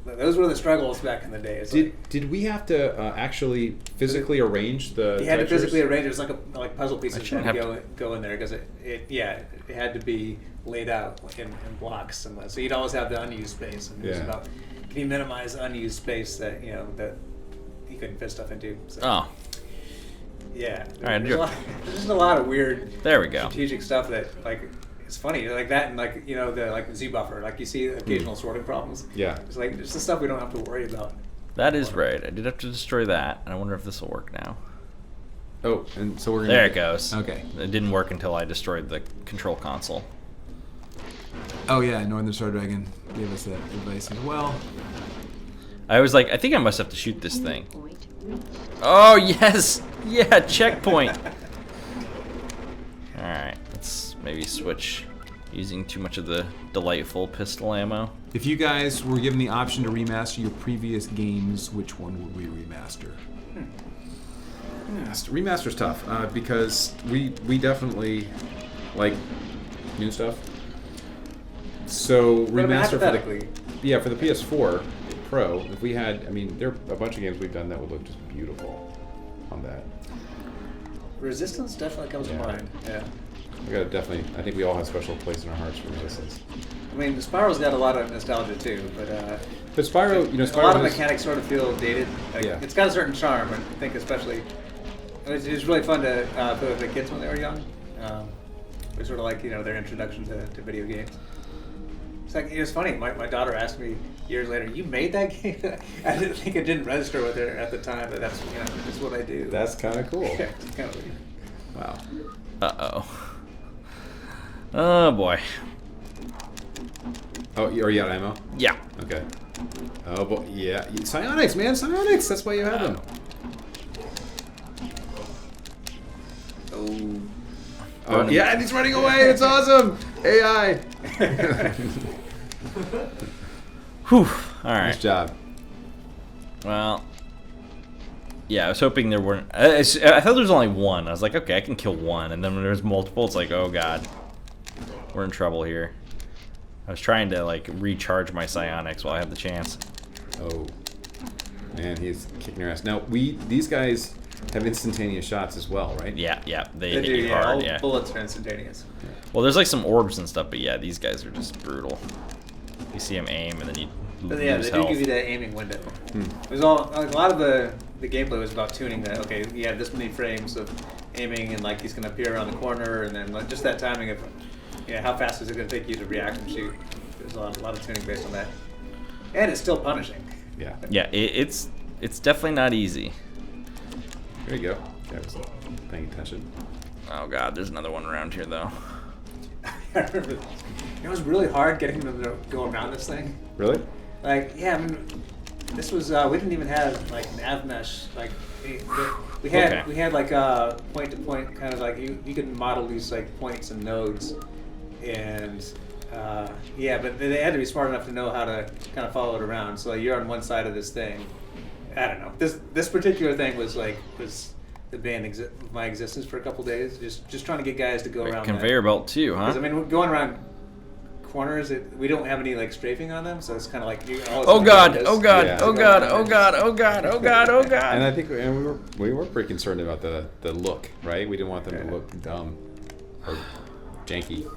Those were the struggles back in the day. Did we have to actually physically arrange the? You had to textures? physically arrange it. It was like puzzle pieces shouldn't had to have go in there because it had to be laid out in blocks, and so you'd always have the unused space. And it was about can you minimize unused space that that you couldn't fit stuff into. So, Oh. yeah. All right, There's just a lot of weird. There we go. Strategic stuff that it's funny like that, and the Z buffer, like you see occasional sorting problems. Yeah. It's like it's the stuff we don't have to worry about. That is right. I did have to destroy that, and I wonder if this will work now. Oh, and so we're gonna. There it goes. Okay. It didn't work until I destroyed the control console. Oh yeah, Northern Star Dragon gave us that advice as well. I was like, I think I must have to shoot this thing. Oh, yes! Yeah, checkpoint! Alright, let's maybe switch using too much of the delightful pistol ammo. If you guys were given the option to remaster your previous games, which one would we remaster? Remaster's tough because we definitely like new stuff. So But I mean, remaster for hypothetically. for the PS4 Pro. If we had, there are a bunch of games we've done that would look just beautiful on that. Resistance definitely comes to mind. Yeah. We gotta definitely. I think we all have a special place in our hearts for Resistance. I mean, Spyro's got a lot of nostalgia too, but Spyro, a lot of mechanics sort of feel dated. Yeah. It's got a certain charm, and I think especially it was really fun to play with the kids when they were young. It was sort of like their introduction to video games. It was funny. My daughter asked me years later, "You made that game?" I didn't think it didn't register with her at the time, but that's that's what I do. That's kind of cool. Yeah, it's kind of weird. Wow. Uh-oh. Oh, boy. Oh, you already got ammo? Yeah. Okay. Oh boy, yeah. Psionics, man, psionics. That's why you have them. Oh yeah, and he's running away. It's awesome. AI. Whew. All right. Nice job. Well, yeah, I was hoping there weren't. I thought there was only one. I was like, okay, I can kill one. And then when there's multiple, it's like, oh god, we're in trouble here. I was trying to recharge my psionics while I had the chance. Oh man, he's kicking your ass. Now these guys have instantaneous shots as well, right? Yeah, they They hit do, you yeah. hard. All Yeah. bullets are instantaneous. Well, there's some orbs and stuff, but yeah, these guys are just brutal. You see them aim, and then you But lose yeah, they do health. give you that aiming window. It was all a lot of the gameplay was about tuning that. Okay, you have this many frames of aiming, and he's gonna appear around the corner, and then just that timing of how fast is it gonna take you to react and shoot. There's a lot of tuning based on that, and it's still punishing. Yeah. Yeah, it's definitely not easy. There you go. I was paying attention. Oh god, there's another one around here though. I remember it was really hard getting them to go around this thing. Really? I mean, this was we didn't even have nav mesh. We had point to point kind of you could model these points and nodes, and but they had to be smart enough to know how to kind of follow it around. So you're on one side of this thing. I don't know. This particular thing was the bane of my existence for a couple days. Just trying to get guys to go around. Conveyor belt too, huh? Because I mean, going around corners, we don't have any strafing on them, so it's kind of Oh god! Oh god! Yeah. Oh god! Oh god! Oh god! Oh god! Oh god! And I think we were pretty concerned about the look, right? We didn't want them to look dumb or janky.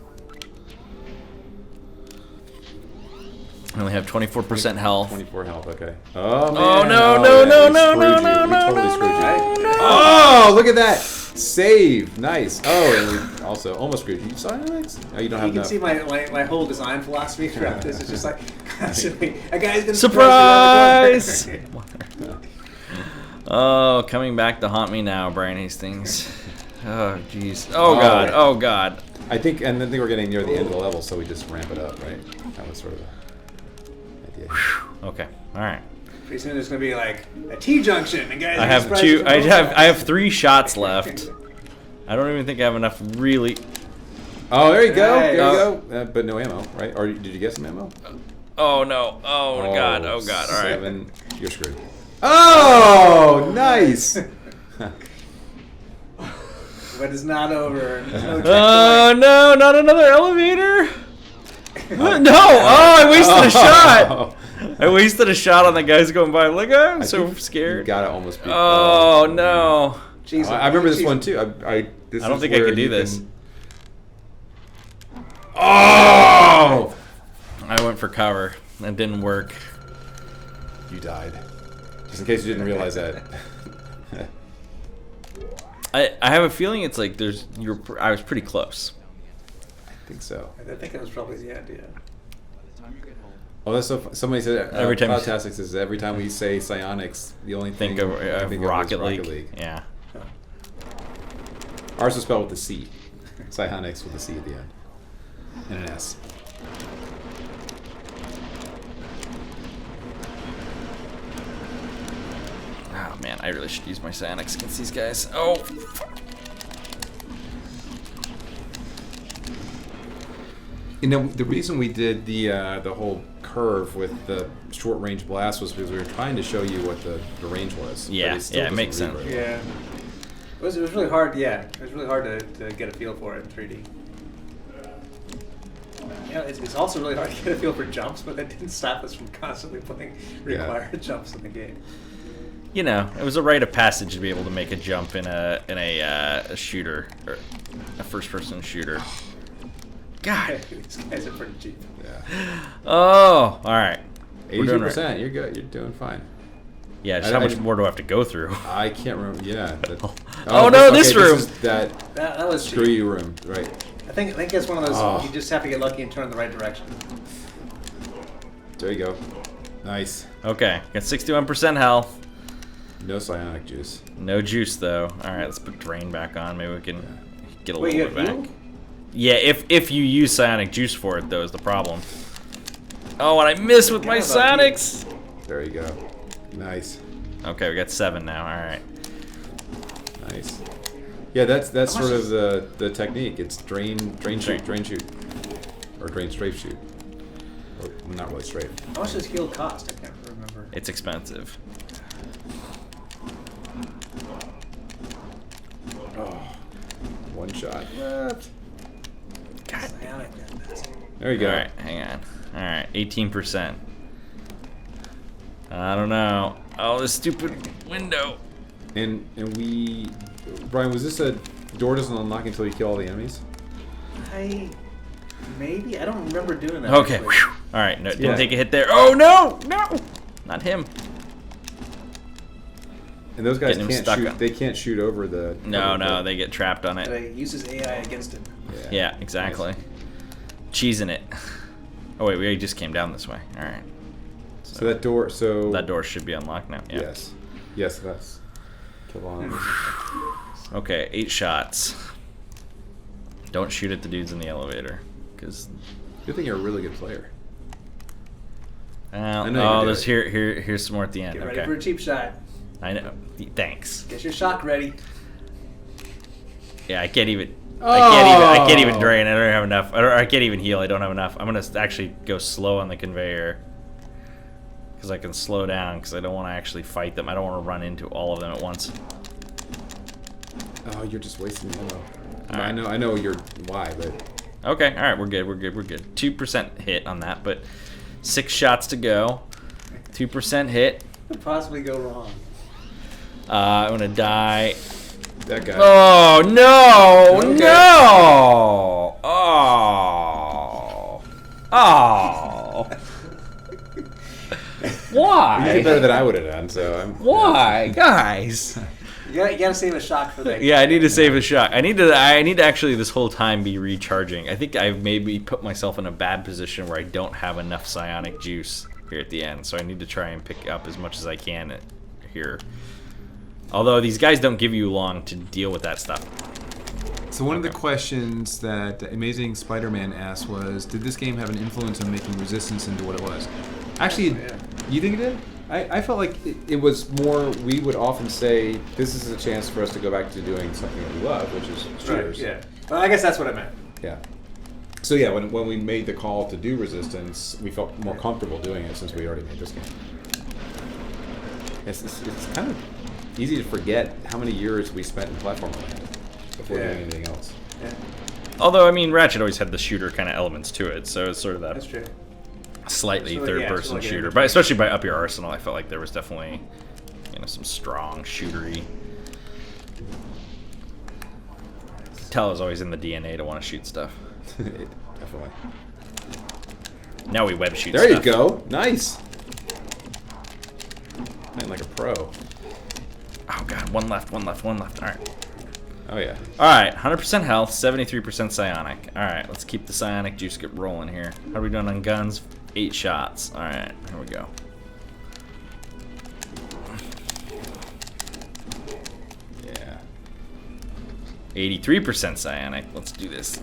I only have 24% health. 24 health. Okay. Oh man. Oh no! Oh, No! yeah, No! we No! screwed No! you. No! We No! totally No! screwed you. No! Oh, look at that! Save. Nice. Oh, and we also almost screwed you. Psionics? Oh, you don't have You can enough. see my whole design philosophy throughout this. It's just constantly a guy's gonna Surprise! surprise you. Oh, coming back to haunt me now, Brian Hastings. Oh jeez. Oh god. Oh god. I think we're getting near the end of the level, so we just ramp it up, right? That was sort of the idea. Okay. All right. Pretty soon there's gonna be a T junction, and guys. I are have surprised two. from I both have sides. 3 shots left. I don't even think I have enough really. Oh, there you go. Nice. There you go. But no ammo, right? Or did you get some ammo? Oh no! Oh god! Oh god! All right. 7. You're screwed. Oh, nice. But it's not over. There's no Oh no! Not another elevator! No! Oh, I wasted a shot. I wasted a shot on the guys going by. Like I'm so scared. You gotta almost be. Oh no! Jeez, I remember this one too. I don't think I could do this. Oh! I went for cover. That didn't work. You died. Just in case you didn't realize that. I have a feeling it's like I was pretty close. I think so. I think that was probably the idea. Oh, that's so. Somebody said Every time Cloudtastic says every time we say psionics, the only thing Think of I think of Rocket is League. Yeah. Ours was spelled with a C. Psionics with a C at the end. And an S. Oh man, I really should use my psionics against these guys. Oh. Fuck. You know, the reason we did the whole curve with the short range blast was because we were trying to show you what the range was. Yeah, it makes sense. Yeah. It was really hard. Yeah, it was really hard to get a feel for it in 3D. Yeah, it's also really hard to get a feel for jumps, but that didn't stop us from constantly putting required jumps in the game. You know, it was a rite of passage to be able to make a jump in a shooter or a first-person shooter. God, These guys are pretty cheap. Yeah. Oh, all right. 82%. You're good. You're doing fine. Yeah, just how much more do I have to go through? I can't remember. Yeah. Oh, no, this room. This is That was screw cheap. you room, right? I think it's one of those. Oh. You just have to get lucky and turn in the right direction. There you go. Nice. Okay, got 61% health. No psionic juice. No juice though. All right, let's put drain back on. Maybe we can get a Wait, little you bit have back. Yeah, if you use psionic juice for it though is the problem. Oh, and I missed with my psionics. There you go. Nice. Okay, we got 7 now. All right. Nice. Yeah, that's sort of the technique. It's drain shoot, or drain strafe shoot. Or not really strafe. How much does heal cost? I can't remember. It's expensive. Oh, one shot. What? God. There you go. All right, hang on. All right, 18%. I don't know. Oh, this stupid window. And we, Brian, was this a door doesn't unlock until you kill all the enemies? Maybe I don't remember doing that. Okay. actually. Whew. All right. No, didn't take a hit there. Oh no, not him. And those guys Getting him can't stuck shoot. on- They can't shoot over the. No, they get trapped on But it. it uses AI against him. Yeah, exactly. Cheesing it. Oh wait, we just came down this way. All right. So that door. So That door should be unlocked now. Yeah. Yes, that's. Kill on. Okay, 8 shots. Don't shoot at the dudes in the elevator, because. Good thing you're a really good player. Oh, know you there's do here's some more at the end. Get ready Okay. for a cheap shot. I know. Thanks. Get your shock ready. Yeah, I can't even Oh. drain. I don't have enough. I can't even heal. I don't have enough. I'm gonna actually go slow on the conveyor because I can slow down because I don't want to actually fight them. I don't want to run into all of them at once. Oh, you're just wasting ammo. All right. I know you're why, but Okay, all right, we're good. 2% hit on that, but 6 shots to go. 2% hit. What could possibly go wrong? I'm gonna die. that guy. Oh no! Okay. No! Oh! Oh! Why? You did better than I would have done. So I'm. Why, guys? You gotta save a shock for that. Yeah, I need to save a shot. I need to actually this whole time be recharging. I think I've maybe put myself in a bad position where I don't have enough psionic juice here at the end, so I need to try and pick up as much as I can here. Although these guys don't give you long to deal with that stuff. So one of the questions that Amazing Spider-Man asked was, did this game have an influence on making Resistance into what it was? Actually, Yeah. you think it did? I felt like it was more, we would often say, this is a chance for us to go back to doing something that we love, which is shooters. Right, yeah. Well, I guess that's what I meant. Yeah. So yeah, when we made the call to do Resistance, we felt more comfortable doing it since we already made this game. It's kind of easy to forget how many years we spent in platform land before doing anything else. Yeah. Although, I mean, Ratchet always had the shooter kind of elements to it, so it's sort of that That's true. slightly So, yeah, third-person like shooter. a- But especially by Up Your Arsenal, I felt like there was definitely, some strong shootery. Tell is always in the DNA to want to shoot stuff. Definitely. Now we web shoot There stuff. you go. Nice. Playing like a pro. Oh god, one left. All right. Oh yeah. All right, 100% health, 73% psionic. All right, let's keep the psionic juice get rolling here. How are we doing on guns? 8 shots. All right, here we go. Yeah. 83% psionic. Let's do this.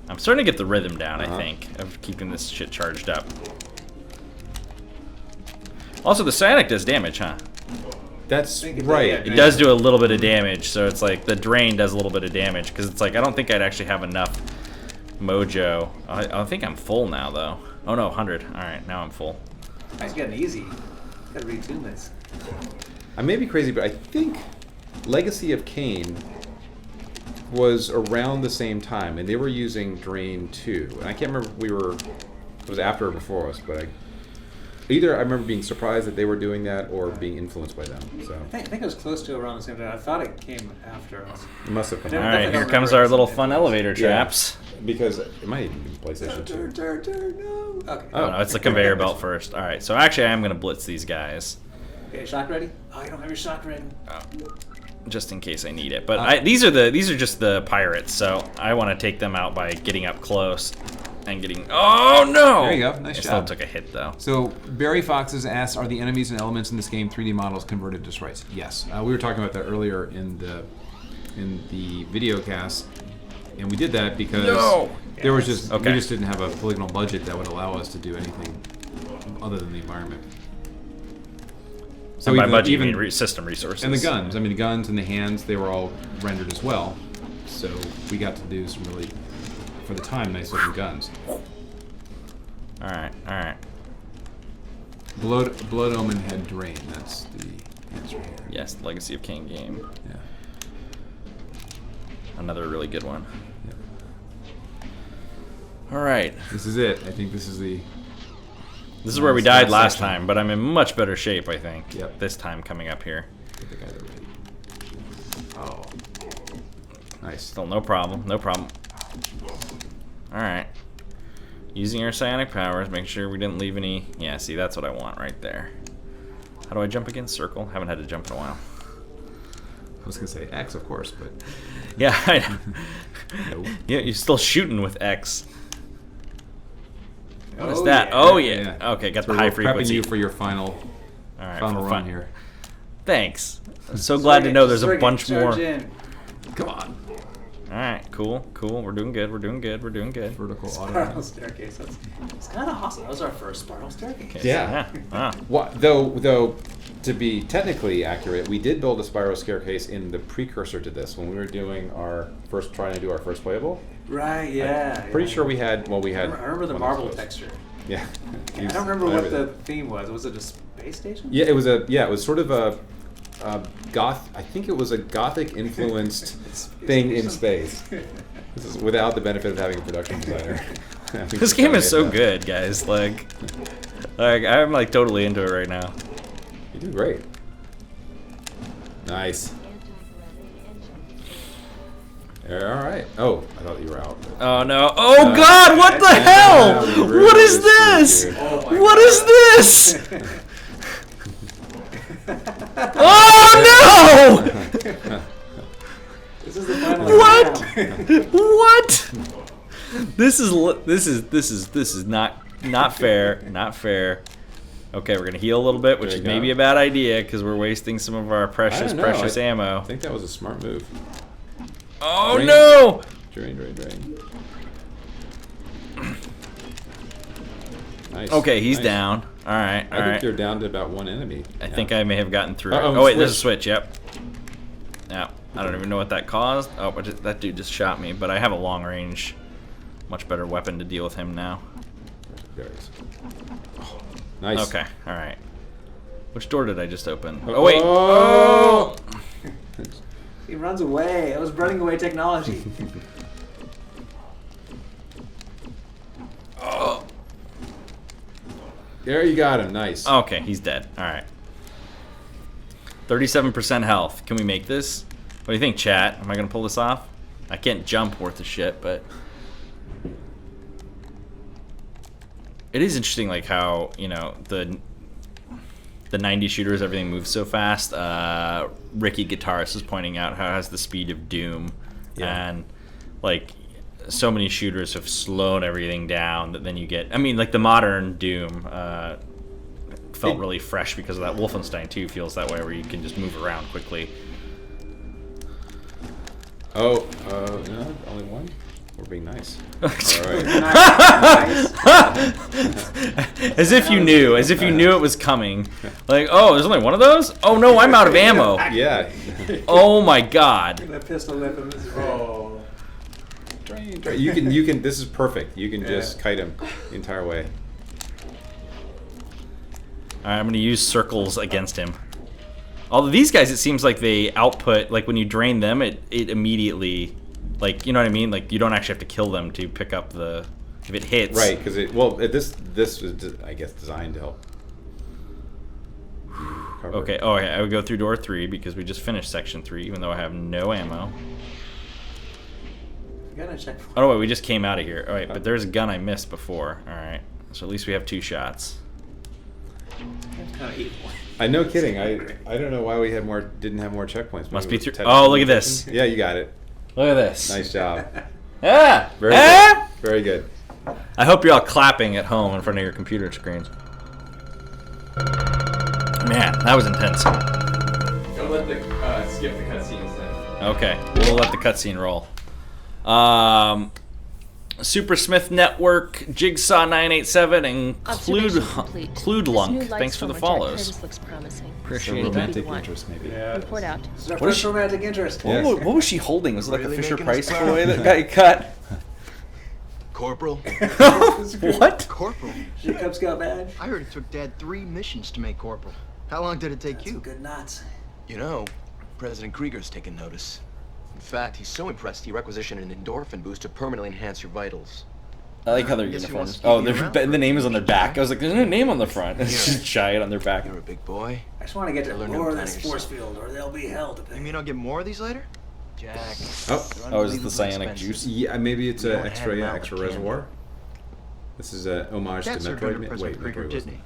I'm starting to get the rhythm down, I think, of keeping this shit charged up. Also, the psionic does damage, huh? That's think it- right. yeah, It does do a little bit of damage, so it's like the drain does a little bit of damage, because it's like I don't think I'd actually have enough mojo. I think I'm full now, though. Oh no, 100. All right, now I'm full. It's getting easy. Gotta retune this. I may be crazy, but I think Legacy of Kain was around the same time, and they were using Drain 2. And I can't remember if it was after or before us, but either I remember being surprised that they were doing that or being influenced by them. So I think it was close to around the same time. I thought it came after us. it must have come I All don't- out. right, definitely here don't comes remember our little it. fun elevator traps. Because it might even be PlayStation 2. No. Okay. Oh no, it's the conveyor belt first. All right, so actually I'm gonna blitz these guys, Okay, shock ready? Oh, you don't have your shock ready. just in case I need it. But these are just the pirates, so I want to take them out by getting up close and getting. Oh no! There you go. Nice I job. still took a hit though. So Barry Fox has asked, are the enemies and elements in this game 3D models converted to sprites? Yes. We were talking about that earlier in the video cast, and we did that because there was just we just didn't have a polygonal budget that would allow us to do anything other than the environment. So by budget, you mean system resources. And the guns. I mean, the guns and the hands, they were all rendered as well. So we got to do some really, for the time, nice looking guns. All right. Blood Omen had Drain. That's the answer here. Yes, Legacy of Kain game. Yeah. Another really good one. Yep. All right. This is it. I think this is the. This is where we died last time, but I'm in much better shape, I think. Yep. This time coming up here. Get the guy that ready. Oh. Nice. Still no problem. All right. Using our psionic powers, make sure we didn't leave any. Yeah, see, that's what I want right there. How do I jump again? Circle. Haven't had to jump in a while. I was gonna say X, of course, but Yeah, I know. nope. Yeah, you're still shooting with X. What is Oh, that? yeah. Oh yeah. Okay, got the So high we're prepping frequency. you for your final All right, final for run fun. here. Thanks. I'm so glad to know there's a bunch more. Come on. All right, cool. We're doing good. Vertical Spiral auto. staircase. It's kind of awesome. That was our first spiral staircase. Yeah. Ah. Though, to be technically accurate, we did build a spiral staircase in the precursor to this when we were doing trying to do our first playable. Right. Yeah. Pretty sure we had. Well, we I had. remember the one of marble those. texture. Yeah. I don't remember what the theme was. Was it a space station? Yeah, it was sort of a goth. I think it was a gothic influenced thing in space. This is without the benefit of having a production designer. This game is so good, guys. Like I'm like totally into it right now. You do great. Nice. All right. Oh, I thought you were out. Oh no! Oh God! What the hell? that really What is is this? pretty Oh my What God. is this? Oh no! This is the final What? round. What? This is not fair. Not fair. Okay, we're gonna heal a little bit, which There is you go. maybe a bad idea because we're wasting some of our I precious don't know. I ammo. think that was a smart move. Oh Drain. no! Drain. Nice. Okay, he's Nice. down. All right. I think you're down to about one enemy. I think I may have gotten through. Uh-oh, Oh wait, there's a switch. switch. Yep. Yeah. I don't even know what that caused. Oh, but that dude just shot me. But I have a long range, much better weapon to deal with him now. There it is. Oh, nice. Okay. All right. Which door did I just open? Oh wait. Oh! He runs away. I was running away technology. Oh. There you got him. Nice. Okay, he's dead. All right. 37% health. Can we make this? What do you think, chat? Am I gonna pull this off? I can't jump worth a shit, but it is interesting, like how the 90 shooters, everything moves so fast. Ricky Guitarist is pointing out how it has the speed of Doom, and like so many shooters have slowed everything down that then you get. I mean, like the modern Doom felt really fresh because of that. Wolfenstein 2 feels that way, where you can just move around quickly. Oh, no, only one? We're being nice. All right. As if you knew. As if you knew it was coming. Like, oh, there's only one of those? Oh no, I'm out of ammo. Yeah. Oh my god. That pistol whip him. Oh. You can. This is perfect. You can just kite him the entire way. Alright, I'm gonna use circles against him. Although these guys, it seems like they output, like when you drain them, it immediately, like, you know what I mean? Like, you don't actually have to kill them to pick up the, if it hits. Right, because this is, I guess, designed to help. Cover. Okay, oh, okay, I would go through door 3 because we just finished section 3, even though I have no ammo. You gotta check. Oh, wait, we just came out of here. Alright, but there's a gun I missed before. Alright, so at least we have 2 shots. It's kind of evil. I no kidding. I don't know why we didn't have more checkpoints. Must Maybe be it was through. Oh, look at this. Yeah, you got it. Look at this. Nice job. Ah! Very Ah! good. Very good. I hope you're all clapping at home in front of your computer screens. Man, that was intense. Don't let the skip the cutscene instead. Okay, we'll let the cutscene roll. Super Smith Network, Jigsaw 987, and Observation complete. Clued This new Lunk. light Thanks for the storm on Jack follows. Curtis looks promising. Appreciate that. Romantic One. interest, maybe. Yeah. Report out. This is our What is first she- romantic interest. Yeah. What was she holding? Was it like Really a Fisher making us Price proud. toy that got you cut? Corporal? What? Corporal? Your Cub Scout badge. I heard it took Dad 3 missions to make Corporal. How long did it take Some you? good knots. You know, President Krieger's taken notice. In fact, he's so impressed he requisitioned an endorphin boost to permanently enhance your vitals. I like how their Guess he wants uniforms. to Oh, keep you around the for name a is on their back. I was like, there's no name on the front. It's Yeah. just giant on their back. You're a big boy. I just want to get to You'll learn more of to this plan force yourself. field, or there'll be hell to pay. You mean I'll get more of these later? Jack. Oh. they're Oh, is it the unbelievably cyanic expensive. juice? Yeah, maybe it's You an don't extra, have yeah, them extra out, reservoir. This is a homage Dad to served Metroid. under President Krieger, Metroid didn't was. he?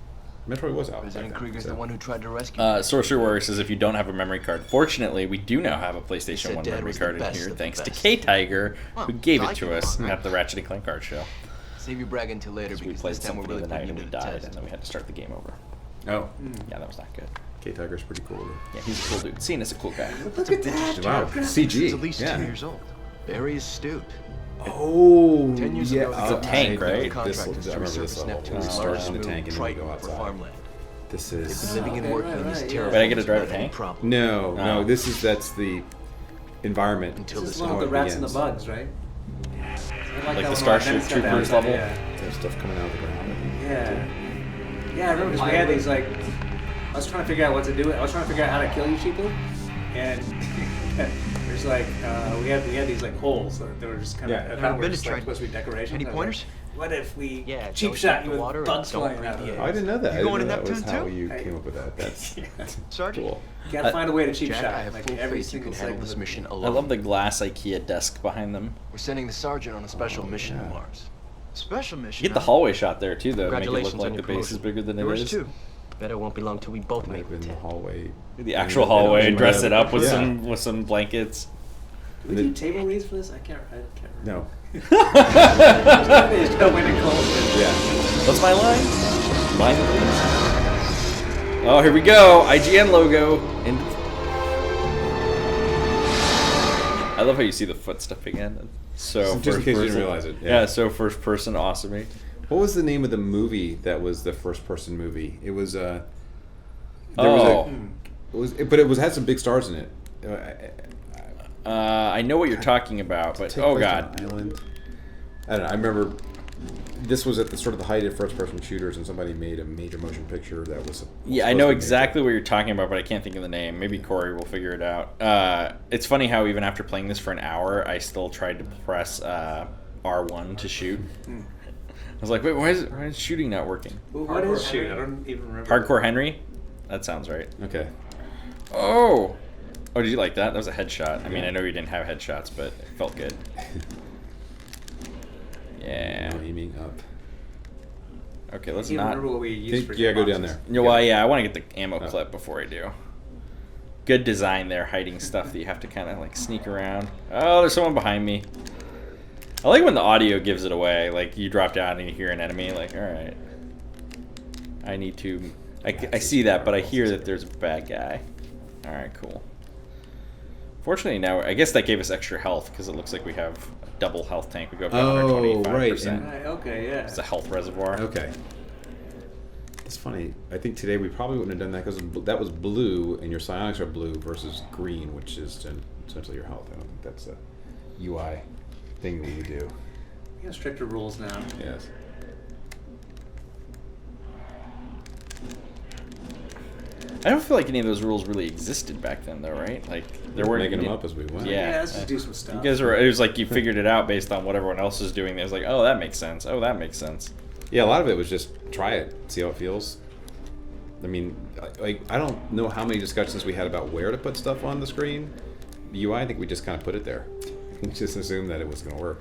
Metroid was out. President back then, Krieger's so. the one who tried to rescue Sorcery Warrior says if you don't have a memory card, fortunately, we do now have a PlayStation said 1 Dad memory was the card in best here, of the thanks to best. K-Tiger, Well, who gave I it to like us it. at the Ratchet and Clank card show. Save your brag until later Because we because played this time we're Symphony really of the Night putting and you we to the died, test. and then we had to start the game over. Oh, Yeah, that was not good. K-Tiger's pretty cool. Yeah, he's a cool dude. Cena is a cool guy. Look at that. Wow, CG. He's at least yeah. 2 years old. Very astute. Oh, 10 years yeah. ago, It's a tank, right? This, Contractors I to remember this resurface level. Neptune We start in the smooth tank and then we Triton go for outside. farmland. This They've is. been living and Okay, working right, in these right, terraforms But I get to drive a without any tank? problem. No, no. Oh. That's the environment. Until This this is one with war the rats begins. and the bugs, right? I Like that the one Starship where I stepped Troopers out. level? Yeah. There's stuff coming out of the ground. Yeah. Yeah, I remember because we had these like. I was trying to figure out what to do. I was trying to figure out how to kill you cheaply, and there's like we had these like holes that they were just kind of. Yeah. I Never thought were been just to like, try- supposed to be decorations. Any I was like, pointers? what if we Yeah, cheap don't shot hit you the with water and bugs don't flying breathe out of the it? air. I didn't know that. You I going didn't know to that was Neptune how too? you I- came up with that. That's Sergeant? cool. You gotta find a way to cheap Jack, shot. I have like full every faith you single can handle segment this of- mission I alone. love the glass IKEA desk behind them. We're sending the sergeant on a special mission to yeah. Mars. Special mission? You get the hallway shot there, too, though, to make it look Congratulations like on the your base is promotion. bigger than it Yours is. too. Bet it won't be long till we both Might make have been the the 10. hallway. The actual hallway, Yeah. dress it up with Yeah. some blankets. Do we do table reads for this? I can't remember. No. There's no way to close it. Yeah. What's my line? Line, please. Oh, here we go. IGN logo. And I love how you see the foot stuff again. So Just in first case you didn't person. realize it. Yeah, so first person, awesome. What was the name of the movie that was the first-person movie? It was it had some big stars in it. I know what you're talking about, but oh god. Island. I don't know. I remember this was at the sort of the height of first-person shooters, and somebody made a major motion picture that was. Yeah, I know exactly what you're talking about, but I can't think of the name. Maybe Corey will figure it out. It's funny how even after playing this for an hour, I still tried to press R1 to shoot. I was like, wait, why is shooting not working? Well, what is shooting? I don't even remember. Hardcore Henry? That sounds right. Okay. Oh, did you like that? That was a headshot. I mean, I know you didn't have headshots, but it felt good. Yeah. No aiming up. Okay, let's I can't not. remember what we used for Yeah, go down there. No, well, yeah, I want to get the ammo clip before I do. Good design there, hiding stuff that you have to kind of like sneak around. Oh, there's someone behind me. I like when the audio gives it away. Like you drop down and you hear an enemy. Like, all right, I need to. I see that, but I hear that there's a bad guy. All right, cool. Fortunately, now I guess that gave us extra health because it looks like we have a double health tank. We go up to 125%. Right, okay, yeah. It's a health reservoir. Okay. It's funny. I think today we probably wouldn't have done that because that was blue, and your psionics are blue versus green, which is essentially your health. I don't think that's a UI thing that you do. We have stricter rules now. Yes. I don't feel like any of those rules really existed back then, though, right? Like there weren't making them up as we went. Yeah, let's just do some stuff. You guys were. It was like you figured it out based on what everyone else is doing. It was like, oh, that makes sense. Oh, that makes sense. Yeah, a lot of it was just try it, see how it feels. I mean, like I don't know how many discussions we had about where to put stuff on the screen. The UI, I think we just kind of put it there. We just assumed that it was going to work.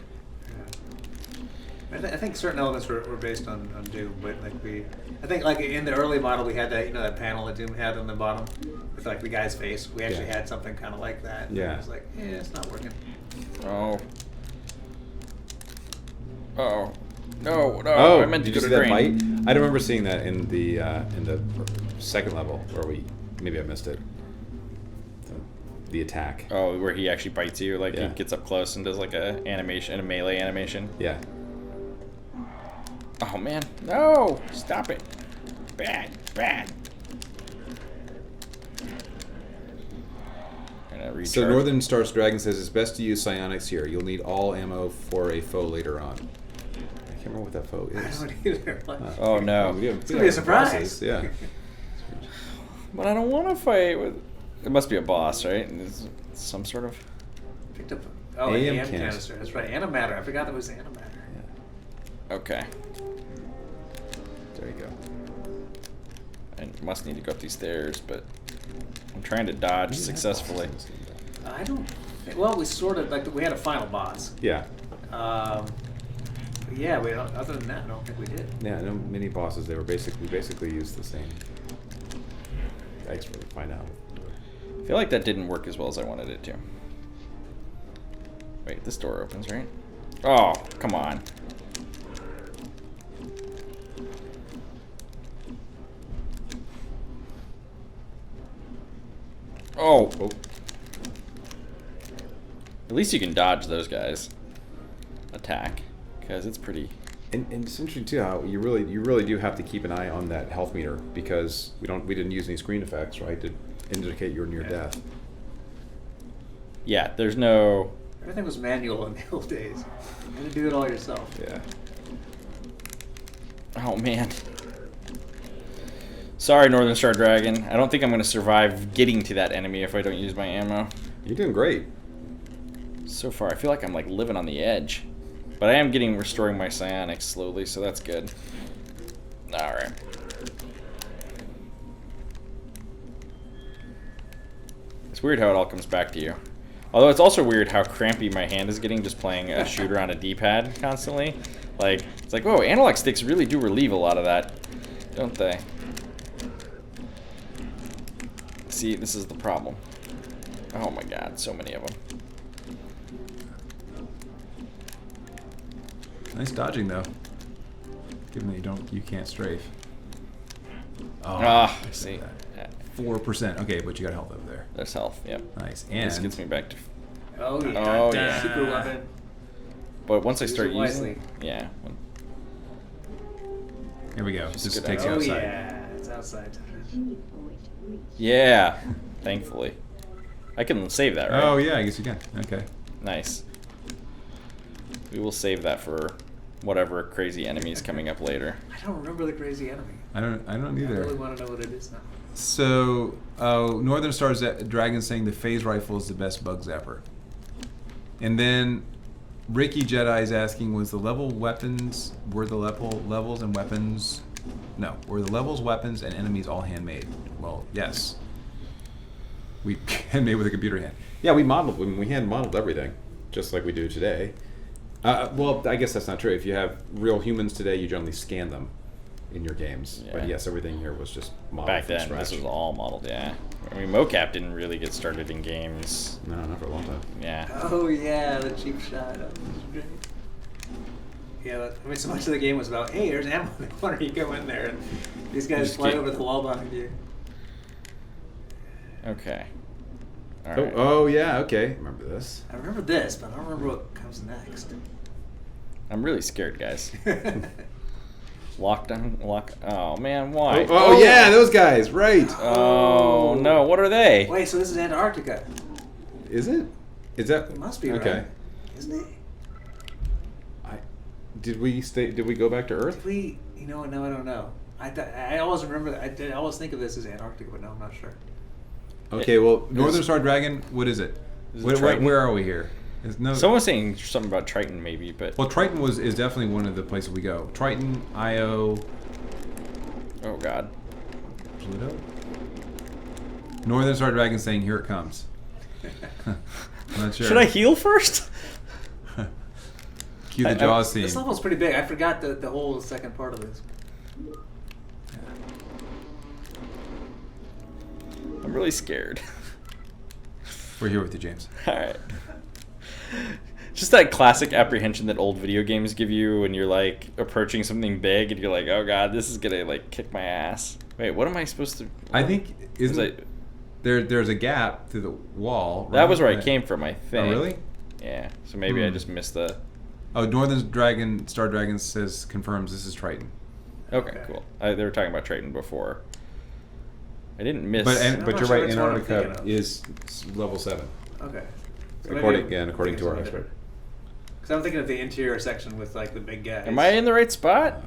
Yeah. I think certain elements were based on Doom, but I think like in the early model we had that that panel that Doom had on the bottom with like the guy's face. We actually had something kind of like that. Yeah. And it was like, it's not working. Oh. Oh. No, Oh, I meant to did go you to see that green. bite? I don't remember seeing that in the second level where maybe I missed it. The attack. Oh, where he actually bites you, like Yeah. he gets up close and does like a melee animation. Yeah. Oh man, no! Stop it! Bad. So Northern Stars Dragon says it's best to use psionics here. You'll need all ammo for a foe later on. I can't remember what that foe is. I don't either. Oh no! It's gonna be a surprise. Yeah. But I don't want to fight with. It must be a boss, right? It's some sort of. Picked up AM AM canister. canister. That's right. Antimatter. I forgot that was antimatter. Okay. There you go. I must need to go up these stairs, but I'm trying to dodge successfully. I don't. Well, we sort of we had a final boss. Yeah. Yeah. Other than that, I don't think we did. Yeah. No mini bosses. They were basically used the same. Thanks for find out. I feel like that didn't work as well as I wanted it to. Wait, this door opens, right? Oh, come on. Oh. At least you can dodge those guys. Attack, because it's pretty. And it's interesting too how you really do have to keep an eye on that health meter because we didn't use any screen effects, right, to indicate you're near death. Yeah, there's no. Everything was manual in the old days. You had to do it all yourself. Yeah. Oh man. Sorry, Northern Star Dragon. I don't think I'm going to survive getting to that enemy if I don't use my ammo. You're doing great. So far, I feel like I'm like living on the edge. But I am restoring my psionics slowly, so that's good. Alright. It's weird how it all comes back to you. Although it's also weird how crampy my hand is getting just playing a shooter on a D-pad constantly. Like, it's like, whoa, analog sticks really do relieve a lot of that, don't they? See, this is the problem. Oh my god, so many of them. Nice dodging though. Given that you can't strafe. Oh, I see. 4%. Okay, but you got health over there. There's health, yep. Nice. And This gets me back to... Oh yeah. Oh, yeah. Super weapon. But once I start Use it using... wisely. Yeah. Here we go. Just This go takes you Oh outside. yeah, it's outside. Yeah, thankfully. I can save that, right? Oh yeah, I guess you can. Okay. Nice. We will save that for whatever crazy enemy is coming up later. I don't remember the crazy enemy. I don't I either. really want to know what it is now. So, Northern Star's Dragon saying the phase rifle is the best bug zapper. And then Ricky Jedi's asking, were the levels and weapons? No, were the levels, weapons, and enemies all handmade? Well, yes. We handmade with a computer hand. Yeah, we hand modeled everything, just like we do today. Well, I guess that's not true. If you have real humans today, you generally scan them in your games. Yeah. But yes, everything here was just modeled Back from then, scratch. this was all modeled, yeah. I mean, mocap didn't really get started in games. No, not for a long time. Yeah. Oh yeah, the cheap shot. That was great. Yeah, I mean, so much of the game was about, hey, there's ammo in the corner. You go in there, and these guys Just fly keep- over the wall behind you. Okay. All right. Oh yeah, okay. Remember this. I remember this, but I don't remember what comes next. I'm really scared, guys. Lockdown. Oh man, why? Oh yeah, those guys, right. Oh no, what are they? Wait, so this is Antarctica? Is it? Is that? It must be okay. right, isn't it? Did we go back to Earth? Did we? You know what? No, I don't know. I always remember that. I always think of this as Antarctica, but no, I'm not sure. Okay, well, Northern Star Dragon, what is it? Is it Triton? Where are we here? No. Someone was saying something about Triton, maybe, but Well, Triton is definitely one of the places we go. Triton, Io, oh god. Pluto. Northern Star Dragon saying, "Here it comes." I'm not sure. Should I heal first? Cue the Jaws scene. This level's pretty big. I forgot the whole second part of this. I'm really scared. We're here with you, James. Alright. Just that classic apprehension that old video games give you when you're like approaching something big and you're like, oh god, this is gonna like kick my ass. Wait, what am I supposed to... I think Was there's a gap through the wall. That was where I Right. came from, I think. Oh, really? Yeah, so maybe I just missed the... Oh, Star Dragon confirms this is Triton. Okay, cool. They were talking about Triton before. I didn't miss... But I'm But not you're sure right. which one I'm Antarctica thinking of. is level 7, Okay. according to our expert. Because I'm thinking of the interior section with like the big guys. Am I in the right spot?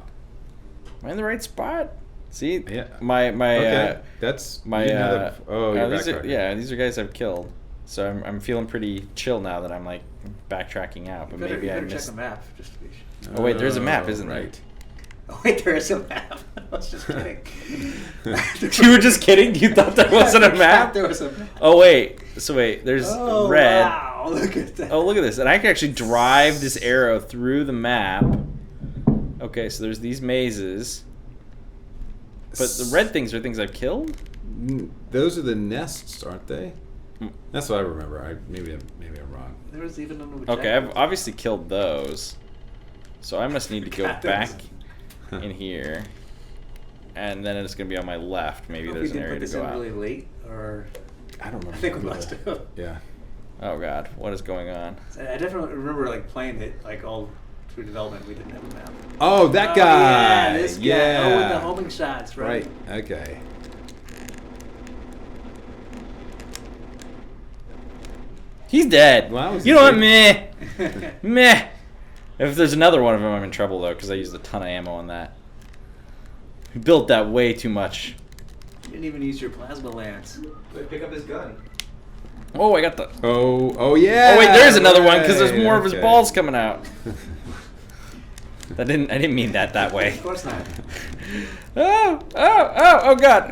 Am I in the right spot? See, Yeah. my Okay, that's my you didn't have you're these are, backtracking. yeah, these are guys I've killed. So I'm feeling pretty chill now that I'm like backtracking out. But You maybe I better check missed. the map just to be sure. Oh wait, there's a map, isn't there? right. Oh wait, there is a map. I was just kidding. You were just kidding? You thought there wasn't a map? There was a map. Oh wait, so wait, there's Oh red. wow! Look at that. Oh look at this, and I can actually drive this arrow through the map. Okay, so there's these mazes. But the red things are things I've killed? Those are the nests, aren't they? Mm. That's what I remember. Maybe I'm wrong. There was even an Okay, I've obviously killed those. So I must need to go God, there was- back in here. And then it's going to be on my left. Maybe I there's don't an know area if we to did go put this out. in really late, or I don't remember. I think we must have. Yeah. Oh god, what is going on? I definitely remember like playing it like all through development. We didn't have a map. Oh, that Oh, guy. Yeah, this guy. Yeah. Oh, with the homing shots, right? Right. Okay. He's dead. Well, that was you know what? easy. Meh. Meh. If there's another one of them, I'm in trouble though, because I used a ton of ammo on that. We built that way too much. You didn't even use your plasma lance. But pick up his gun. Oh, I got the... Oh yeah. Oh wait, there's another one because there's more of his okay. balls coming out. I didn't mean that way. Of course not. Oh god.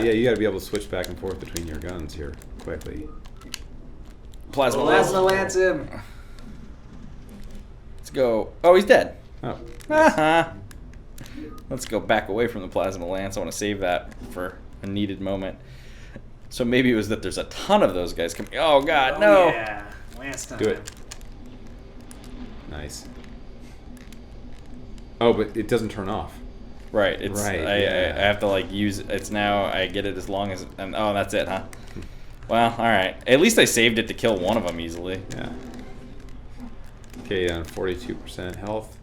Yeah, you got to be able to switch back and forth between your guns here quickly. Plasma Plasma lance. lance him. Let's go. Oh, he's dead. Oh. Uh-huh. Let's go back away from the plasma lance. I want to save that for a needed moment. So maybe it was that there's a ton of those guys coming. Oh god, Oh, no. Yeah. Lance time. Do it. Nice. Oh, but it doesn't turn off. Right. It's Right, I yeah. have to like use it's now I get it as long as and oh that's it, huh? Well, all right. At least I saved it to kill one of them easily. Yeah. Okay, on 42% health.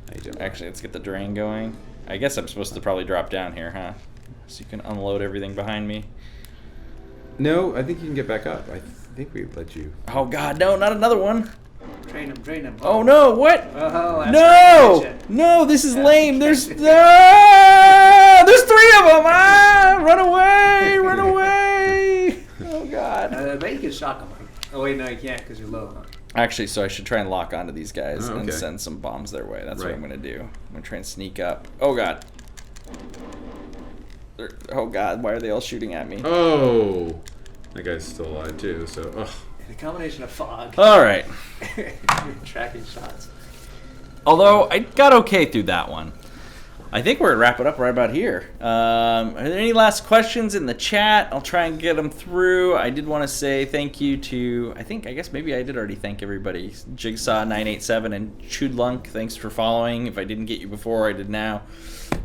How you doing? Actually, let's get the drain going. I guess I'm supposed to probably drop down here, huh? So you can unload everything behind me. No, I think you can get back up. I think we let you. Oh God, no, not another one. Drain him. Oh no, what? Oh, that's No! gonna get No, this is That's lame. gonna There's get there's 3 of them. Run away! Run away! Oh God. I bet you can shock him. Oh wait, no, you can't because you're low. Huh? Actually, so I should try and lock onto these guys Oh, and okay. send some bombs their way. That's what Right. I'm gonna do. I'm gonna try and sneak up. Oh God. Oh God, why are they all shooting at me? Oh, that guy's still alive too. So, ugh. The combination of fog, All right. tracking shots. Although I got okay through that one. I think we're going to wrap it up right about here. Are there any last questions in the chat? I'll try and get them through. I did want to say thank you to, I guess maybe I did already thank everybody. Jigsaw987 and Chudlunk, thanks for following. If I didn't get you before, I did now.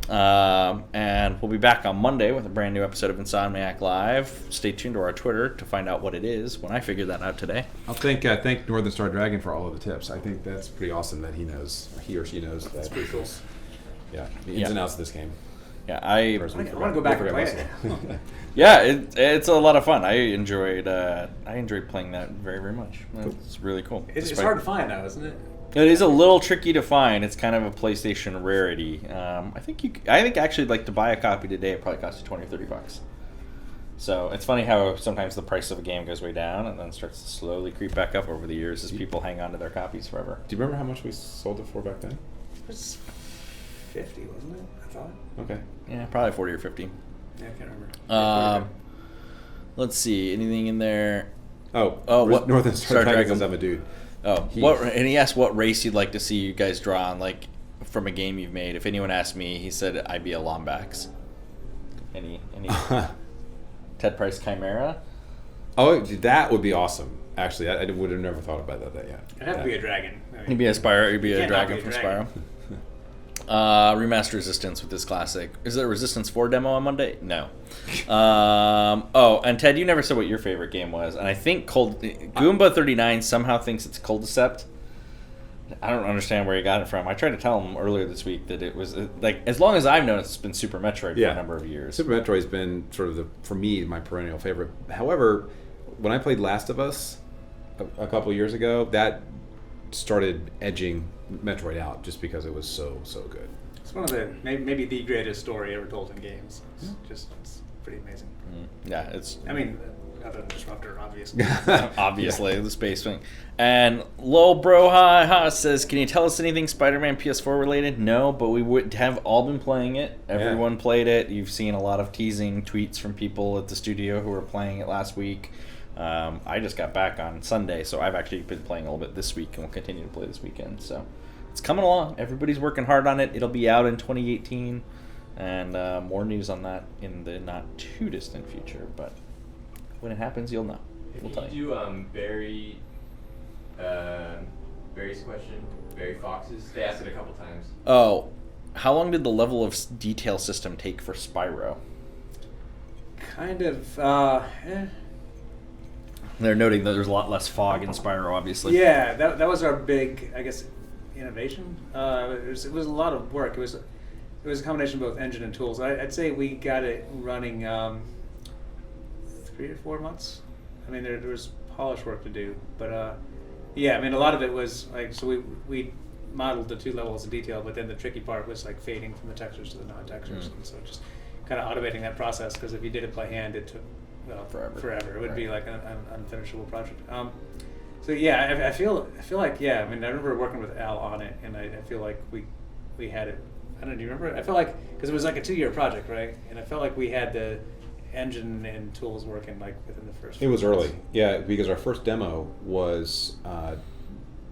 And we'll be back on Monday with a brand new episode of Insomniac Live. Stay tuned to our Twitter to find out what it is when I figure that out today. I'll thank Northern Star Dragon for all of the tips. I think that's pretty awesome that he knows, or he or she knows. That's pretty cool. Yeah, the ins and outs of this game. Yeah, I want to go back and play it. Yeah, it's a lot of fun. I enjoyed playing that very, very much. It's really cool. It's hard to find now, isn't it? It is a little tricky to find. It's kind of a PlayStation rarity. I think actually like to buy a copy today, it probably costs you $20 or $30. So it's funny how sometimes the price of a game goes way down and then starts to slowly creep back up over the years as people hang on to their copies forever. Do you remember how much we sold it for back then? It was 50, wasn't it? I thought. Okay. Yeah, probably 40 or 50. Yeah, I can't remember. Let's see, anything in there? What Northern Star Dragon says I'm a dude. Oh, and he asked what race you'd like to see you guys draw on, like from a game you've made. If anyone asked me, he said I'd be a Lombax. Any Ted Price Chimera? Oh, that would be awesome. Actually, I would have never thought about that yet. It'd have to be a dragon. I mean, He'd be a Spyro. He'd be a can't not dragon be a from dragon. Spyro. Remaster Resistance with this classic. Is there a Resistance 4 demo on Monday? No. And Ted, you never said what your favorite game was, and I think Goomba39 somehow thinks it's Cold-Decept. I don't understand where he got it from. I tried to tell him earlier this week that it was like, as long as I've known, it's been Super Metroid for a number of years. Super Metroid's been sort of for me, my perennial favorite. However, when I played Last of Us a couple of years ago, that started edging Metroid out just because it was so good. It's one of the maybe the greatest story ever told in games. It's pretty amazing. Yeah, it's. I mean, other than Disruptor, obviously. Obviously, the space swing. And Lol Broha says, "Can you tell us anything Spider-Man PS4 related?" No, but we would have all been playing it. Everyone played it. You've seen a lot of teasing tweets from people at the studio who were playing it last week. I just got back on Sunday, so I've actually been playing a little bit this week, and we'll continue to play this weekend. So it's coming along. Everybody's working hard on it. It'll be out in 2018, and more news on that in the not too distant future. But when it happens, you'll know. We'll tell you. Barry's question, Barry Fox's. They asked it a couple times. Oh, how long did the level of detail system take for Spyro? Kind of. They're noting that there's a lot less fog in Spyro, obviously. Yeah, that was our big, I guess, innovation. It was a lot of work. It was a combination of both engine and tools. I'd say we got it running 3 to 4 months. I mean, there was polish work to do, but yeah, I mean, a lot of it was like, so we modeled the 2 levels of detail, but then the tricky part was like fading from the textures to the non-textures, and so just kind of automating that process, because if you did it by hand, it took forever. It would be like an unfinishable project. So yeah, I feel like, yeah, I mean, I remember working with Al on it, and I feel like we had it. I don't know, do you remember? I felt like, because it was like a 2-year project, right? And I felt like we had the engine and tools working like within the first. It was few months. early, yeah, because our first demo was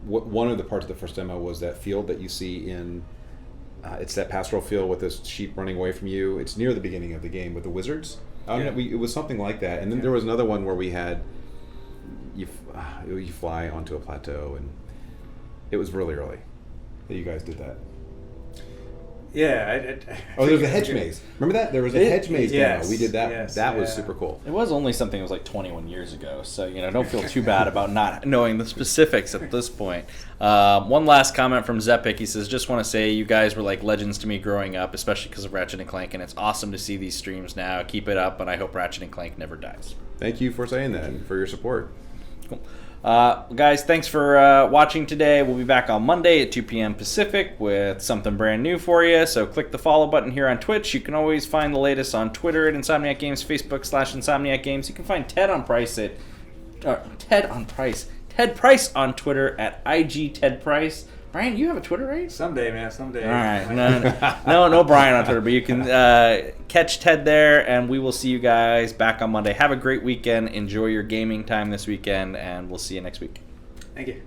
one of the parts of the first demo was that field that you see in. It's that pastoral field with this sheep running away from you. It's near the beginning of the game with the wizards. It was something like that, and then there was another one where we had you fly onto a plateau, and it was really early that you guys did that. Yeah. Oh, there was a hedge maze. Remember that? There was a hedge maze yes, demo. We did that. yes, that was yeah. super cool. It was only something that was like 21 years ago, so don't feel too bad about not knowing the specifics at this point. One last comment from Zepic. He says, "Just want to say you guys were like legends to me growing up, especially because of Ratchet and Clank, and it's awesome to see these streams now. Keep it up, and I hope Ratchet and Clank never dies." Thank you for saying that and for your support. Cool. Guys, thanks for watching today. We'll be back on Monday at 2 p.m. Pacific with something brand new for you. So click the follow button here on Twitch. You can always find the latest on Twitter at Insomniac Games, Facebook/Insomniac Games. You can find Ted Price on Twitter at IG Ted Price. Brian, you have a Twitter, right? Someday, man. Someday. All right. No Brian on Twitter, but you can catch Ted there, and we will see you guys back on Monday. Have a great weekend. Enjoy your gaming time this weekend, and we'll see you next week. Thank you.